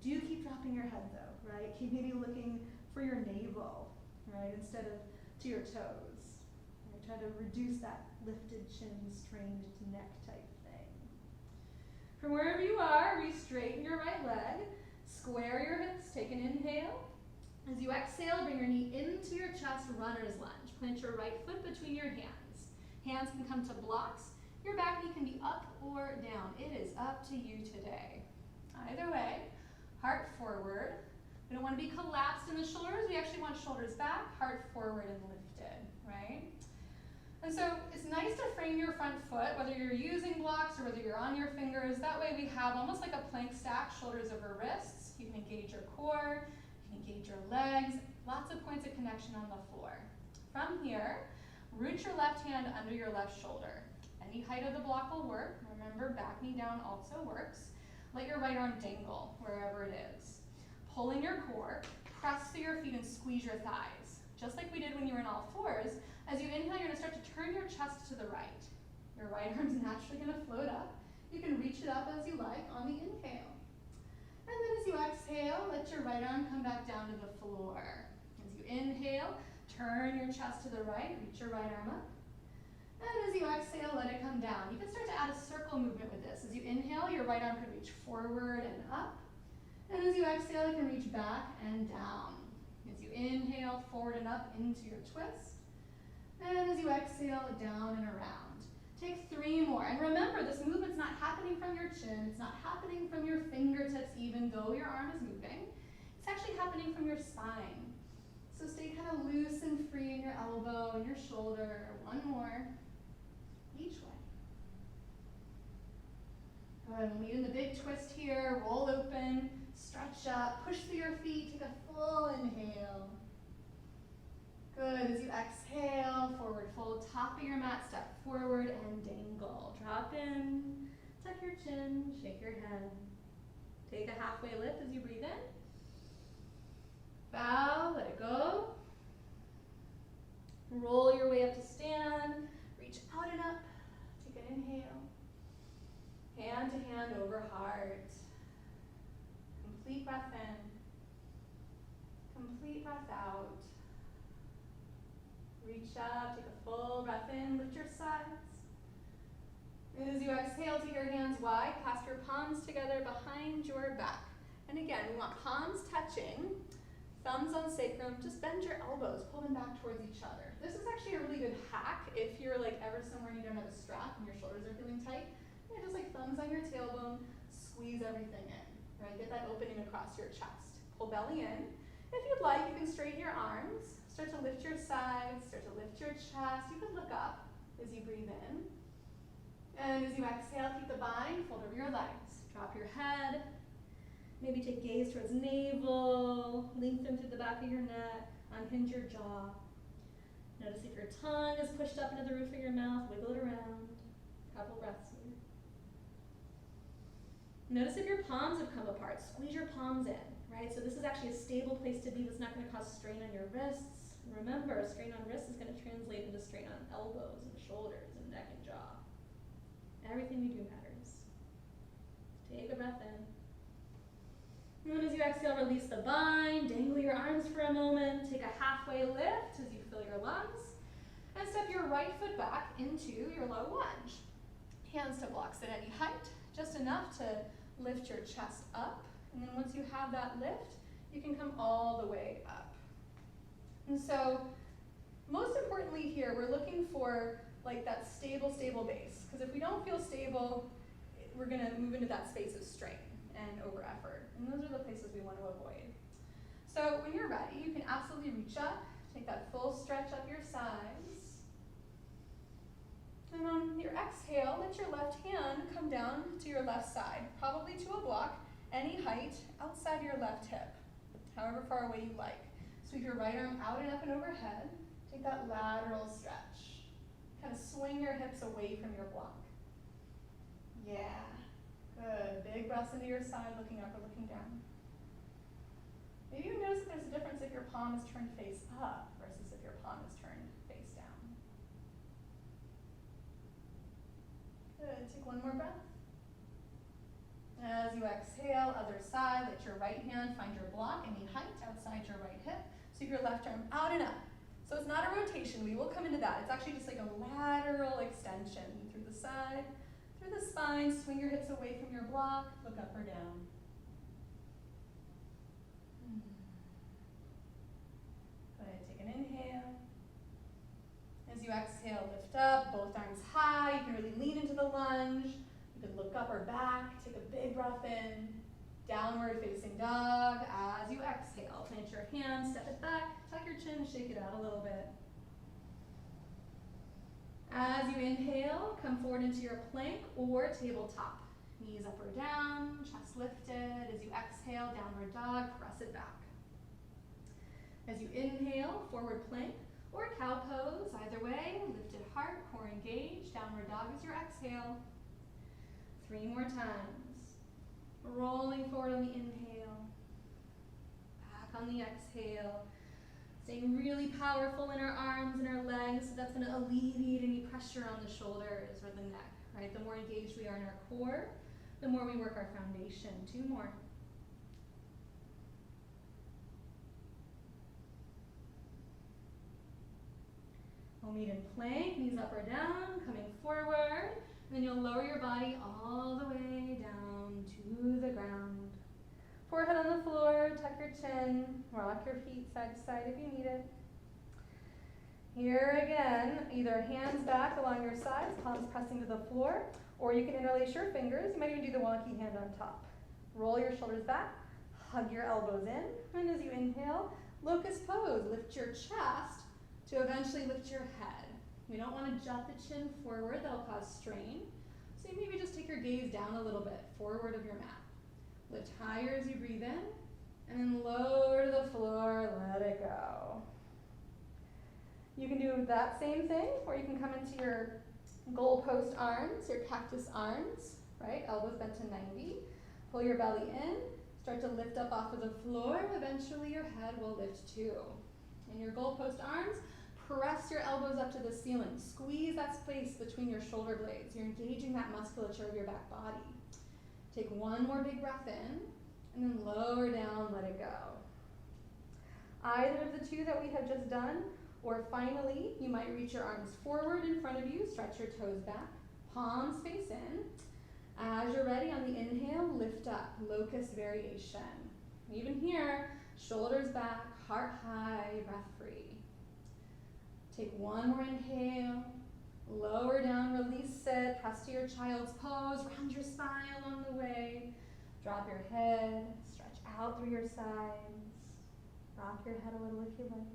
Do keep dropping your head though, right? Keep maybe looking for your navel, right, instead of to your toes. Right? Try to reduce that lifted chin, strained neck type thing. From wherever you are, re-straighten your right leg, square your hips, take an inhale. As you exhale, bring your knee into your chest, runner's lunge. Plant your right foot between your hands. Hands can come to blocks. Your back knee can be up or down. It is up to you today. Either way, heart forward. We don't want to be collapsed in the shoulders. We actually want shoulders back, heart forward and lifted, right? And so it's nice to frame your front foot, whether you're using blocks or whether you're on your fingers. That way we have almost like a plank stack, shoulders over wrists. You can engage your core, you can engage your legs, lots of points of connection on the floor. From here, root your left hand under your left shoulder. Any height of the block will work. Remember, back knee down also works. Let your right arm dangle wherever it is. Pull in your core, press through your feet and squeeze your thighs. Just like we did when you were in all fours, as you inhale, you're going to start to turn your chest to the right. Your right arm's naturally going to float up. You can reach it up as you like on the inhale. And then as you exhale, let your right arm come back down to the floor. As you inhale, turn your chest to the right, reach your right arm up. And as you exhale, let it come down. You can start to add a circle movement with this. As you inhale, your right arm can reach forward and up. And as you exhale, you can reach back and down. As you inhale, forward and up into your twist. And as you exhale, down and around. Take 3 more. And remember, this movement's not happening from your chin. It's not happening from your fingertips, even though your arm is moving. It's actually happening from your spine. So stay kind of loose and free in your elbow and your shoulder. 1 more. Each way. Good. We'll meet in the big twist here. Roll open, stretch up, push through your feet. Take a full inhale. Good. As you exhale, forward fold, top of your mat, step forward and dangle. Drop in, tuck your chin, shake your head. Take a halfway lift as you breathe in. Bow, let it go. Roll your way up to stand. Reach out and up. Take an inhale. Hand to hand over heart. Complete breath in. Complete breath out. Reach up, take a full breath in, lift your sides. And as you exhale, take your hands wide, clasp your palms together behind your back. And again, we want palms touching, thumbs on sacrum, just bend your elbows, pull them back towards each other. This is actually a really good hack if you're like ever somewhere and you don't have a strap and your shoulders are feeling tight. Yeah, just like thumbs on your tailbone, squeeze everything in, right? Get that opening across your chest. Pull belly in. If you'd like, you can straighten your arms. Start to lift your sides, start to lift your chest. You can look up as you breathe in. And as you exhale, keep the bind, fold over your legs. Drop your head. Maybe take gaze towards navel, lengthen through the back of your neck, unhinge your jaw. Notice if your tongue is pushed up into the roof of your mouth, wiggle it around. Couple breaths here. Notice if your palms have come apart, squeeze your palms in, right? So this is actually a stable place to be that's not going to cause strain on your wrists. Remember, strain on wrists is going to translate into strain on elbows and shoulders and neck and jaw. Everything you do matters. Take a breath in. And then as you exhale, release the bind, dangle your arms for a moment, take a halfway lift as you fill your lungs, and step your right foot back into your low lunge. Hands to blocks at any height, just enough to lift your chest up. And then once you have that lift, you can come all the way up. And so, most importantly here, we're looking for like that stable base. Because if we don't feel stable, we're going to move into that space of strain and over effort. And those are the places we want to avoid. So when you're ready, you can absolutely reach up, take that full stretch up your sides. And on your exhale, let your left hand come down to your left side, probably to a block, any height outside your left hip, however far away you like. Sweep your right arm out and up and overhead. Take that lateral stretch. Kind of swing your hips away from your block. Yeah, good. Big breaths into your side, looking up or looking down. Maybe you notice that there's a difference if your palm is turned face up versus if your palm is turned face down. Good, take one more breath. As you exhale, other side, let your right hand find your block, any height outside your right hip. Sweep your left arm out and up. So it's not a rotation, we will come into that. It's actually just like a lateral extension through the side, through the spine. Swing your hips away from your block, look up or down. Good, take an inhale. As you exhale, lift up, both arms high. You can really lean into the lunge. You can look up or back, take a big breath in. Downward facing dog. As you exhale, plant your hands, step it back, tuck your chin, shake it out a little bit. As you inhale, come forward into your plank or tabletop. Knees up or down, chest lifted. As you exhale, downward dog, press it back. As you inhale, forward plank or cow pose, either way, lifted heart, core engaged, downward dog is your exhale. 3 more times. Rolling forward on the inhale, back on the exhale. Staying really powerful in our arms and our legs, so that's going to alleviate any pressure on the shoulders or the neck, right? The more engaged we are in our core, the more we work our foundation. 2 more. We'll meet in plank, knees up or down, coming forward. Then you'll lower your body all the way down to the ground. Forehead on the floor, tuck your chin, rock your feet side to side if you need it. Here again, either hands back along your sides, palms pressing to the floor, or you can interlace your fingers. You might even do the wonky hand on top. Roll your shoulders back, hug your elbows in, and as you inhale, locust pose. Lift your chest to eventually lift your head. We don't want to jut the chin forward, that'll cause strain. So you maybe just take your gaze down a little bit, forward of your mat. Lift higher as you breathe in, and then lower to the floor, let it go. You can do that same thing, or you can come into your goalpost arms, your cactus arms, right? Elbows bent to 90. Pull your belly in, start to lift up off of the floor. Eventually your head will lift too. In your goalpost arms, press your elbows up to the ceiling. Squeeze that space between your shoulder blades. You're engaging that musculature of your back body. Take one more big breath in, and then lower down, let it go. Either of the two that we have just done, or finally, you might reach your arms forward in front of you, stretch your toes back, palms face in. As you're ready, on the inhale, lift up, locust variation. Even here, shoulders back, heart high, breath free. Take one more inhale, lower down, release it, press to your child's pose, round your spine along the way. Drop your head, stretch out through your sides. Rock your head a little if you like.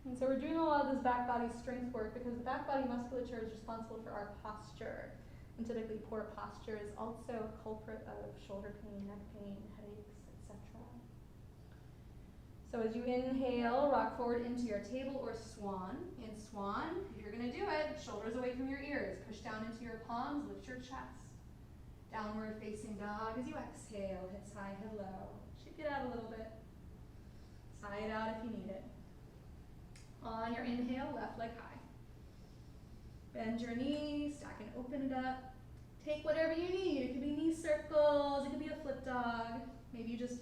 And so we're doing a lot of this back body strength work because the back body musculature is responsible for our posture. And typically poor posture is also a culprit of shoulder pain, neck pain, headaches, etc. So as you inhale, rock forward into your table or swan. In swan, if you're going to do it, shoulders away from your ears. Push down into your palms, lift your chest. Downward facing dog as you exhale, hips high, head low. Shake it out a little bit. Sigh it out if you need it. On your inhale, left leg high. Bend your knees, stack and open it up. Take whatever you need. It could be knee circles, it could be a flip dog. Maybe you just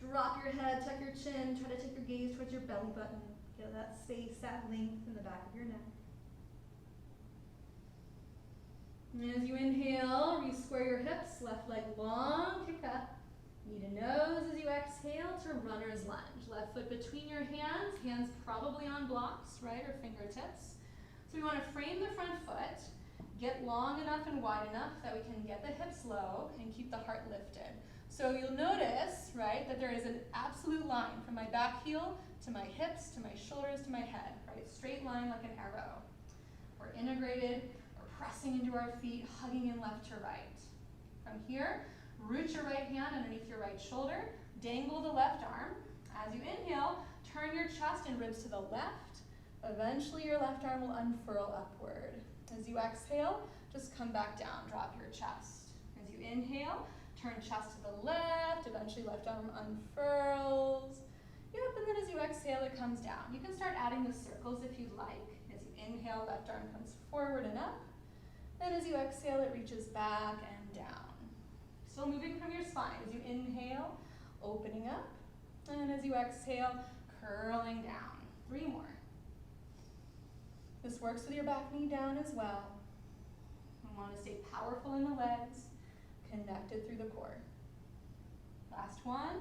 drop your head, tuck your chin, try to take your gaze towards your belly button. Get that space, that length in the back of your neck. And as you inhale, re-square your hips, left leg long, kick up. Knee to nose as you exhale to runner's lunge. Left foot between your hands, hands probably on blocks, right, or fingertips. So we want to frame the front foot, get long enough and wide enough that we can get the hips low and keep the heart lifted. So you'll notice, right, that there is an absolute line from my back heel to my hips, to my shoulders, to my head, right? Straight line like an arrow. We're integrated, we're pressing into our feet, hugging in left to right. From here, root your right hand underneath your right shoulder, dangle the left arm. As you inhale, turn your chest and ribs to the left. Eventually your left arm will unfurl upward. As you exhale, just come back down, drop your chest. As you inhale, turn chest to the left, eventually left arm unfurls. Yep, and then as you exhale, it comes down. You can start adding the circles if you'd like. As you inhale, left arm comes forward and up. Then as you exhale, it reaches back and down. Still moving from your spine. As you inhale, opening up. And as you exhale, curling down. 3 more. This works with your back knee down as well. You want to stay powerful in the legs, connected through the core. Last one.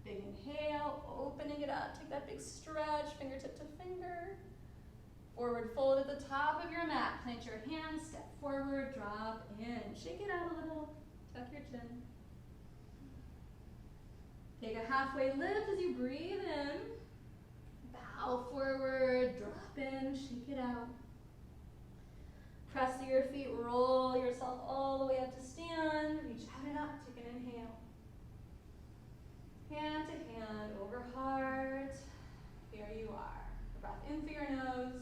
Big inhale, opening it up. Take that big stretch, fingertip to finger. Forward fold at the top of your mat. Plant your hands, step forward, drop in. Shake it out a little, tuck your chin. Take a halfway lift as you breathe in. Bow forward, drop in, shake it out. Press through your feet, roll yourself all the way up to stand. Reach out and up, take an inhale. Hand to hand, over heart. Here you are. Breath in through your nose.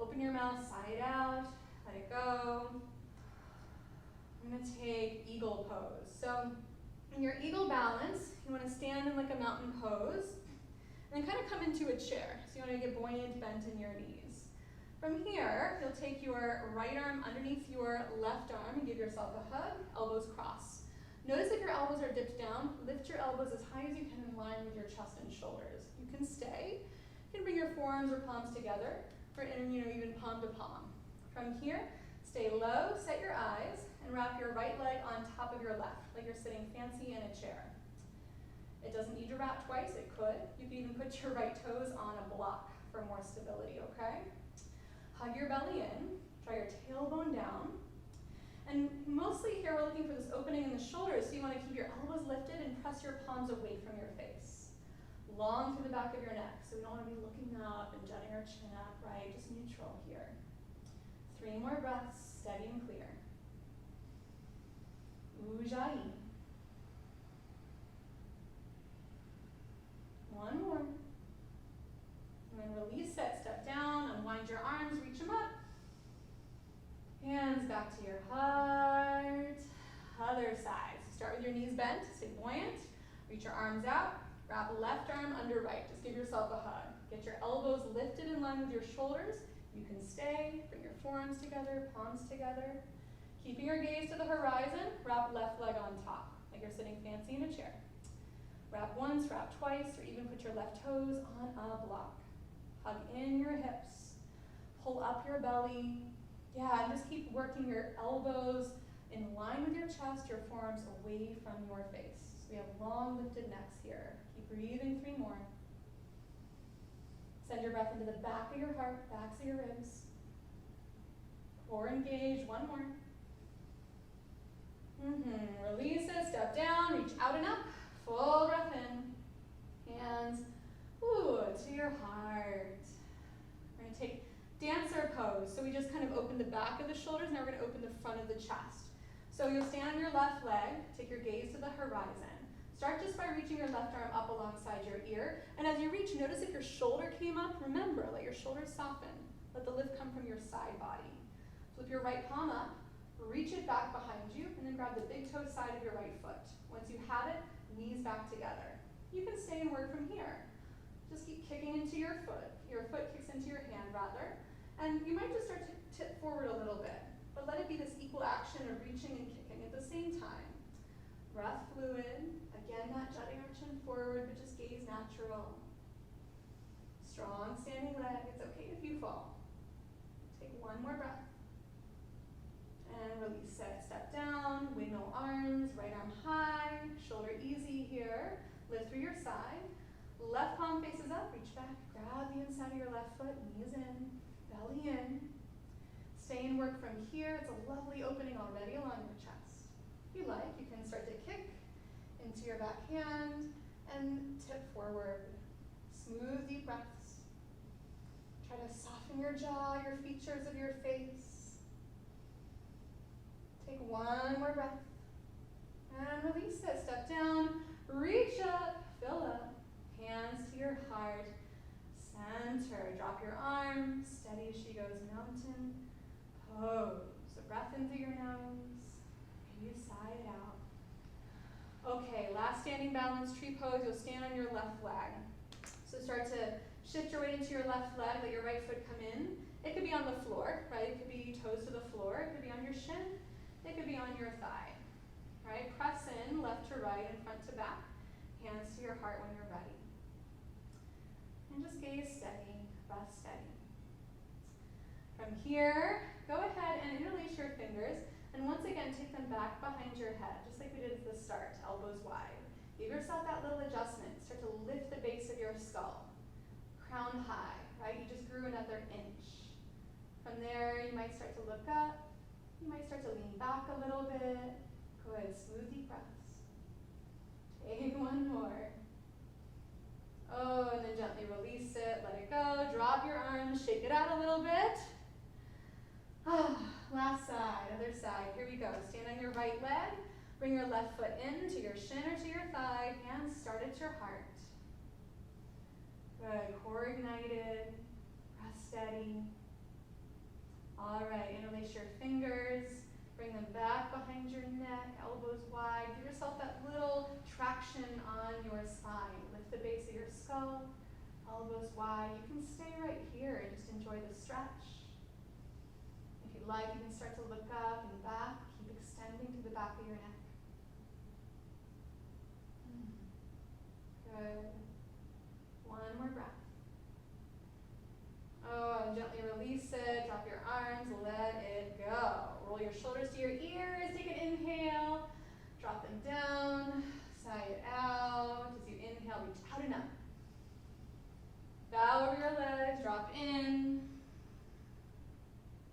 Open your mouth, side out. Let it go. I'm going to take eagle pose. So in your eagle balance, you want to stand in like a mountain pose. And then kind of come into a chair. So you want to get buoyant, bent in your knees. From here, you'll take your right arm underneath your left arm and give yourself a hug, elbows cross. Notice if your elbows are dipped down, lift your elbows as high as you can in line with your chest and shoulders. You can stay. You can bring your forearms or palms together for even palm to palm. From here, stay low, set your eyes, and wrap your right leg on top of your left, like you're sitting fancy in a chair. It doesn't need to wrap twice, it could. You can even put your right toes on a block for more stability, okay? Hug your belly in, draw your tailbone down. And mostly here we're looking for this opening in the shoulders, so you want to keep your elbows lifted and press your palms away from your face. Long through the back of your neck, so we don't want to be looking up and jutting our chin up, right? Just neutral here. 3 more breaths, steady and clear. Ujjayi. 1 more. And then release it, step down, unwind your arms, reach them up. Hands back to your heart. Other side. So start with your knees bent, stay buoyant. Reach your arms out. Wrap left arm under right. Just give yourself a hug. Get your elbows lifted in line with your shoulders. You can stay. Bring your forearms together, palms together. Keeping your gaze to the horizon, wrap left leg on top, like you're sitting fancy in a chair. Wrap once, wrap twice, or even put your left toes on a block. Hug in your hips. Pull up your belly. Yeah, and just keep working your elbows in line with your chest, your forearms away from your face. So we have long lifted necks here. Keep breathing, 3 more. Send your breath into the back of your heart, backs of your ribs. Core engaged, 1 more. Release it, step down, reach out and up. Full breath in. Hands, to your heart. We're going to take dancer pose. So we just kind of open the back of the shoulders, now we're going to open the front of the chest. So you'll stand on your left leg, take your gaze to the horizon. Start just by reaching your left arm up alongside your ear. And as you reach, notice if your shoulder came up, remember, let your shoulders soften. Let the lift come from your side body. Flip your right palm up, reach it back behind you, and then grab the big toe side of your right foot. Once you have it, knees back together. You can stay and work from here. Just keep kicking into your foot. Your foot kicks into your hand, rather. And you might just start to tip forward a little bit, but let it be this equal action of reaching and kicking at the same time. Breath fluid. Again, not jutting our chin forward, but just gaze natural. Strong standing leg. It's okay if you fall. Take 1 more breath. And release it. Step down, windmill arms, right arm high, shoulder easy here. Lift through your side. Left palm faces up, reach back, grab the inside of your left foot, knees in, belly in. Stay and work from here. It's a lovely opening already along your chest. If you like, you can start to kick into your back hand and tip forward. Smooth, deep breaths. Try to soften your jaw, your features of your face. Take 1 more breath. And release it. Step down, reach up, fill up. Hands to your heart. Center. Drop your arms. Steady as she goes. Mountain pose. So breath in through your nose. Breathe side out. Okay, last standing balance tree pose. You'll stand on your left leg. So start to shift your weight into your left leg, let your right foot come in. It could be on the floor, right? It could be toes to the floor. It could be on your shin. It could be on your thigh, right? Press in, left to right and front to back. Hands to your heart when you're ready. And just gaze steady, breath steady. From here, go ahead and interlace your fingers. And once again, take them back behind your head, just like we did at the start, elbows wide. Give yourself that little adjustment. Start to lift the base of your skull. Crown high, right? You just grew another inch. From there, you might start to look up. You might start to lean back a little bit. Good, smooth deep breaths. Take one more. Oh, and then gently release it, let it go. Drop your arms, shake it out a little bit. Ah, last side, other side. Here we go. Stand on your right leg. Bring your left foot in to your shin or to your thigh. Hands start at your heart. Good. Core ignited. Breath steady. All right. Interlace your fingers. Bring them back behind your neck. Elbows wide. Give yourself that little traction on your spine. Lift the base of your skull. Elbows wide. You can stay right here and just enjoy the stretch. If you like, you can start to look up and back. Keep extending to the back of your neck. Good. One more breath. Oh, and gently release it. Drop your arms. Let it go. Roll your shoulders to your ears. Take an inhale. Drop them down. Sigh it out. As you inhale, reach out and up. Bow over your legs. Drop in.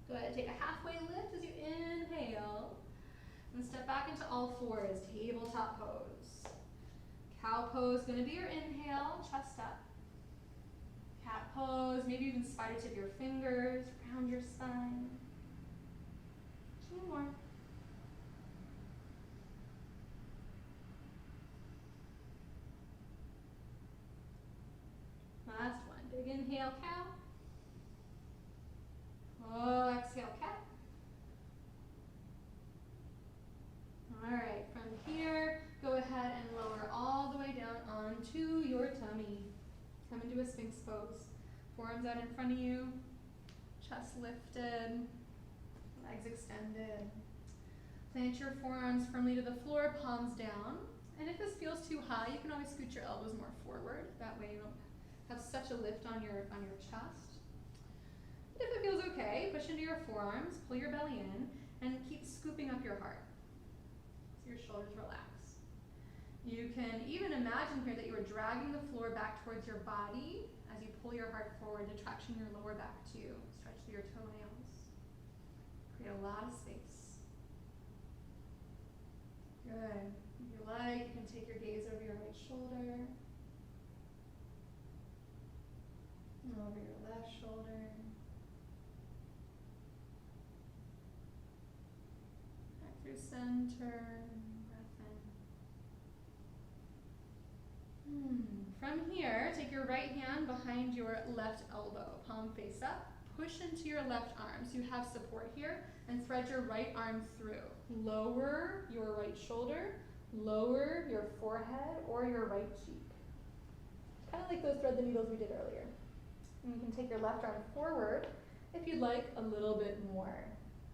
Go ahead, take a halfway lift as you inhale. And step back into all fours, tabletop pose. Cow pose, gonna be your inhale, chest up. Cat pose, maybe even spider tip your fingers, round your spine. Two more. Last one, big inhale, cow. Oh, exhale, cat. All right, from here, go ahead and lower all the way down onto your tummy. Come into a Sphinx pose. Forearms out in front of you, chest lifted, legs extended. Plant your forearms firmly to the floor, palms down. And if this feels too high, you can always scoot your elbows more forward. That way you don't have such a lift on your chest. If it feels okay, push into your forearms, pull your belly in, and keep scooping up your heart. So your shoulders relax. You can even imagine here that you are dragging the floor back towards your body as you pull your heart forward, detraction your lower back too. Stretch through your toenails. Create a lot of space. Good. If you like, you can take your gaze over your right shoulder. And over your left shoulder. Back through center. From here, take your right hand behind your left elbow, palm face up. Push into your left arm so you have support here, and thread your right arm through. Lower your right shoulder, lower your forehead or your right cheek. Kind of like those thread the needles we did earlier. And you can take your left arm forward if you'd like a little bit more.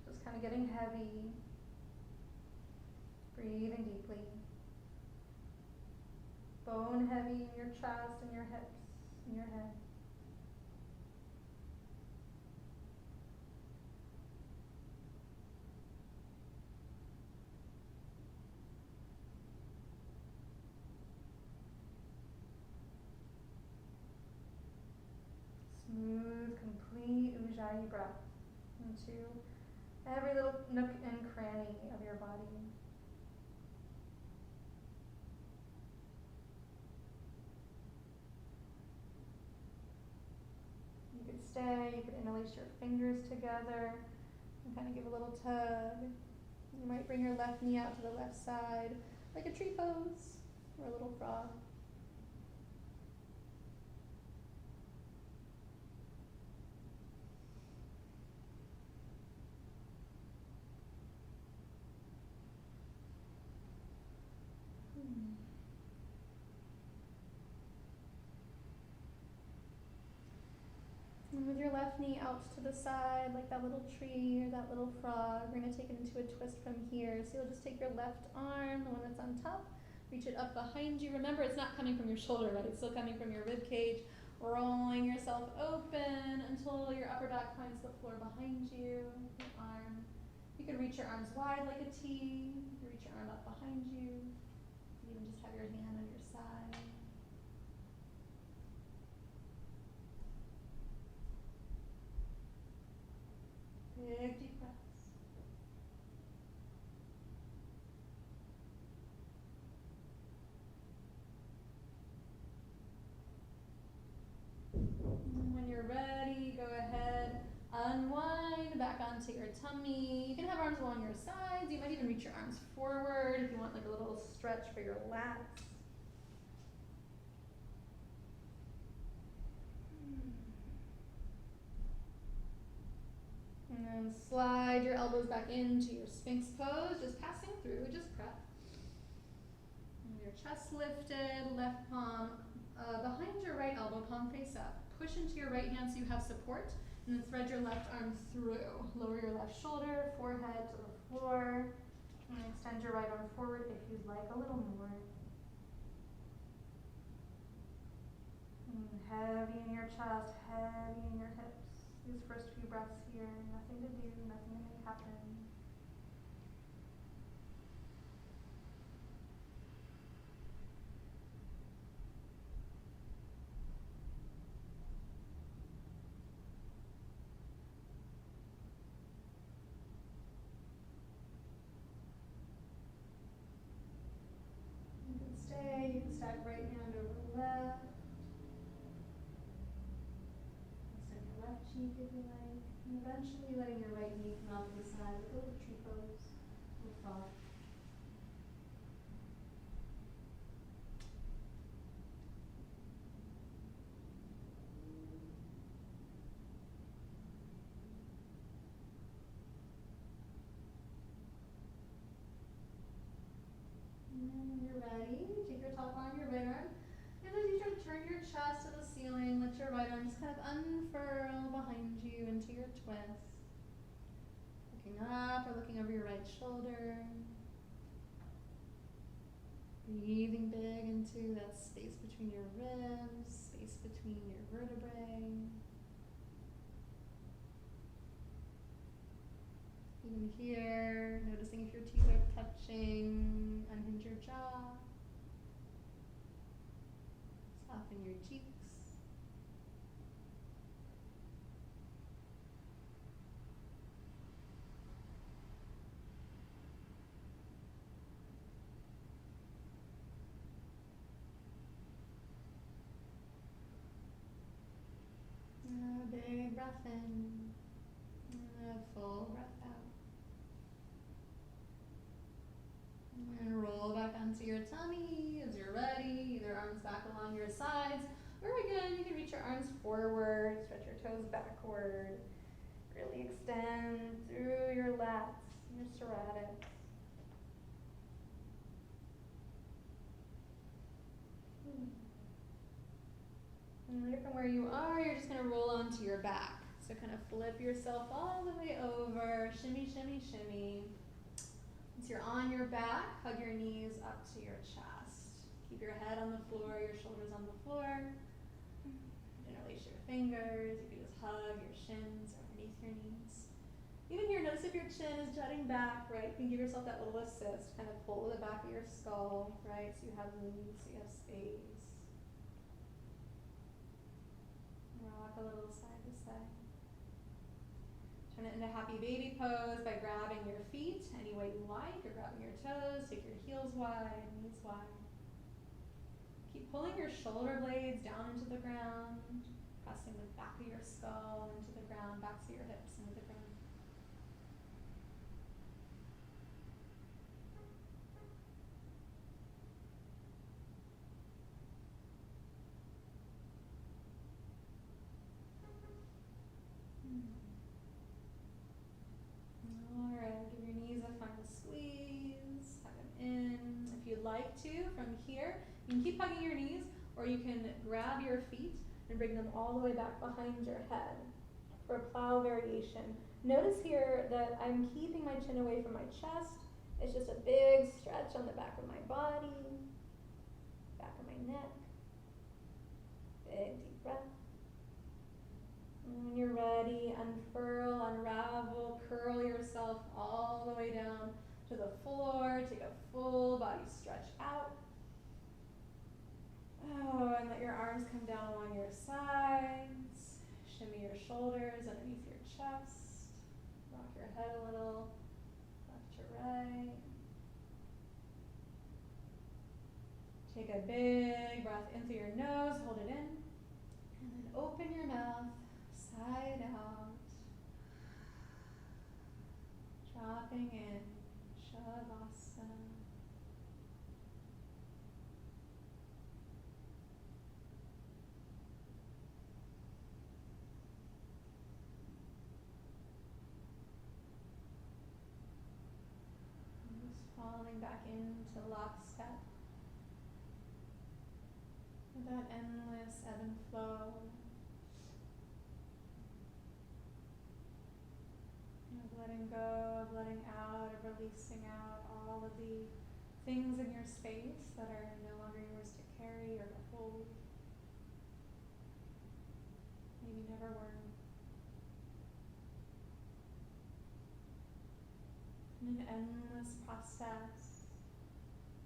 Just kind of getting heavy. Breathing deeply. Bone heavy in your chest and your hips and your head. Smooth, complete Ujjayi breath into every little nook and cranny of your body. You could stay, you could interlace your fingers together and kind of give a little tug. You might bring your left knee out to the left side, like a tree pose or a little frog. And with your left knee out to the side, like that little tree or that little frog, we're gonna take it into a twist from here. So you'll just take your left arm, the one that's on top, reach it up behind you. Remember, it's not coming from your shoulder, right? It's still coming from your rib cage. Rolling yourself open until your upper back finds the floor behind you. Your arm. You can reach your arms wide like a T. You can reach your arm up behind you. You can even just have your hand on your side. Big deep breaths. And when you're ready, go ahead, unwind back onto your tummy. You can have arms along your sides. You might even reach your arms forward if you want like a little stretch for your lats. And then slide your elbows back into your Sphinx pose, just passing through, just breath. And your chest lifted, left palm behind your right elbow, palm face up. Push into your right hand so you have support, and then thread your left arm through. Lower your left shoulder, forehead to the floor, and extend your right arm forward if you'd like a little more. And heavy in your chest, heavy in your hips. These first few breaths here, nothing to do, nothing to make happen. You can stay, you can stack right hand over left. Extend your left cheek if you like. And eventually letting your right knee come out to the side with a little tree pose, little frog. And then when you're ready, take your top arm, your right arm, and as you try to turn your chest to the ceiling, let your right arm just kind of unfurl behind you into your twist. Looking up or looking over your right shoulder. Breathing big into that space between your ribs, space between your vertebrae. Even here, noticing if your teeth are touching, unhinge your jaw. Soften your cheeks. A big breath in, and a full breath out. And roll back onto your tummy as you're ready, either arms back along your sides, or again, you can reach your arms forward, stretch your toes backward, really extend through your lats, your serratics. And then from where you are, you're just gonna roll onto your back. So kind of flip yourself all the way over, shimmy, shimmy, shimmy. Once you're on your back, hug your knees up to your chest. Keep your head on the floor, your shoulders on the floor. Interlace your fingers. You can just hug your shins underneath your knees. Even here, notice if your chin is jutting back, right? You can give yourself that little assist, kind of pull the back of your skull, right? So you have room, so you have space. Rock a little side to side. Turn it into happy baby pose by grabbing your feet any way you like, or grabbing your toes. Take your heels wide, knees wide. Keep pulling your shoulder blades down into the ground, pressing the back of your skull into the ground, backs of your hips into the ground. Alright, give your knees a final squeeze, hug them in. If you'd like to, from here, you can keep hugging your knees, or you can grab your feet and and bring them all the way back behind your head for a plow variation. Notice here that I'm keeping my chin away from my chest. It's just a big stretch on the back of my body, back of my neck. Big deep breath. And when you're ready, unfurl, unravel, curl yourself all the way down to the floor. Take a full body stretch out. Oh, and let your arms come down along your sides. Shimmy your shoulders underneath your chest. Rock your head a little, left to right. Take a big breath in through your nose, hold it in, and then open your mouth, side out. Dropping in, Shavasana. Falling back into lockstep with that endless ebb and flow of letting go, of letting out, of releasing out all of the things in your space that are no longer yours to carry or to hold. Maybe never were. An endless process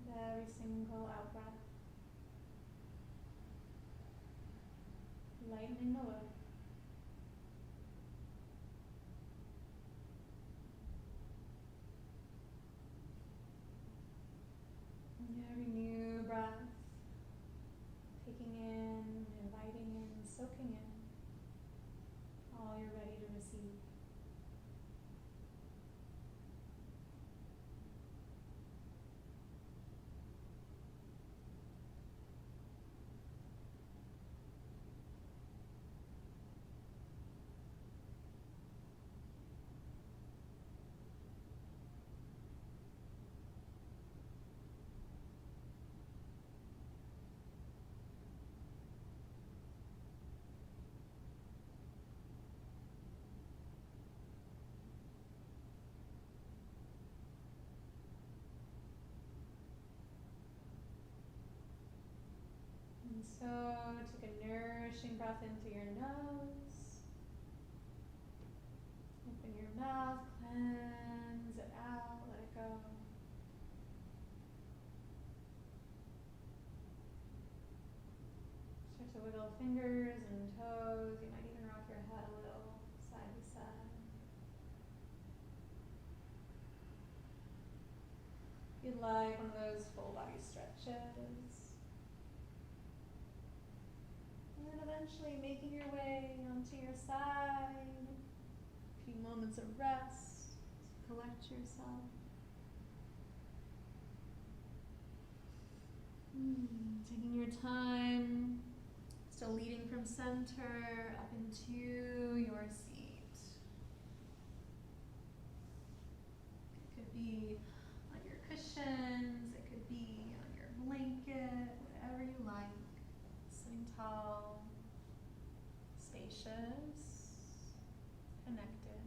with every single out breath, lightening the load. And every new breath, taking in, inviting in, soaking in all you're ready to receive. And so take a nourishing breath in through your nose. Open your mouth, cleanse it out, let it go. Start to wiggle fingers and toes. You might even rock your head a little side to side. If you'd like one of those full body stretches. And then eventually making your way onto your side. A few moments of rest to collect yourself. Taking your time, still leading from center up into your seat. It could be on your cushions, it could be on your blanket, whatever you like. Sitting tall, spacious, connected.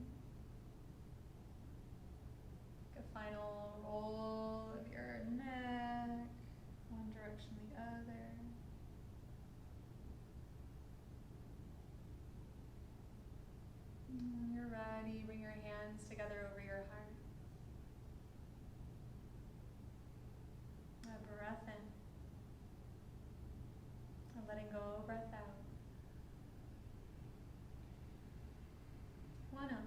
Take a final roll of your neck, one direction, the other. When you're ready, bring your hands together over your heart. A breath in. And letting go, breath out. One on.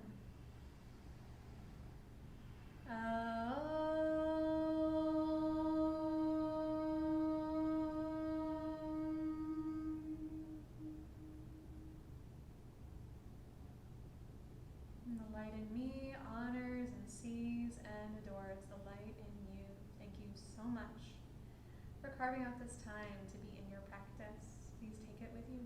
And the light in me honors and sees and adores the light in you. Thank you so much for carving out this time to be in your practice. Please take it with you.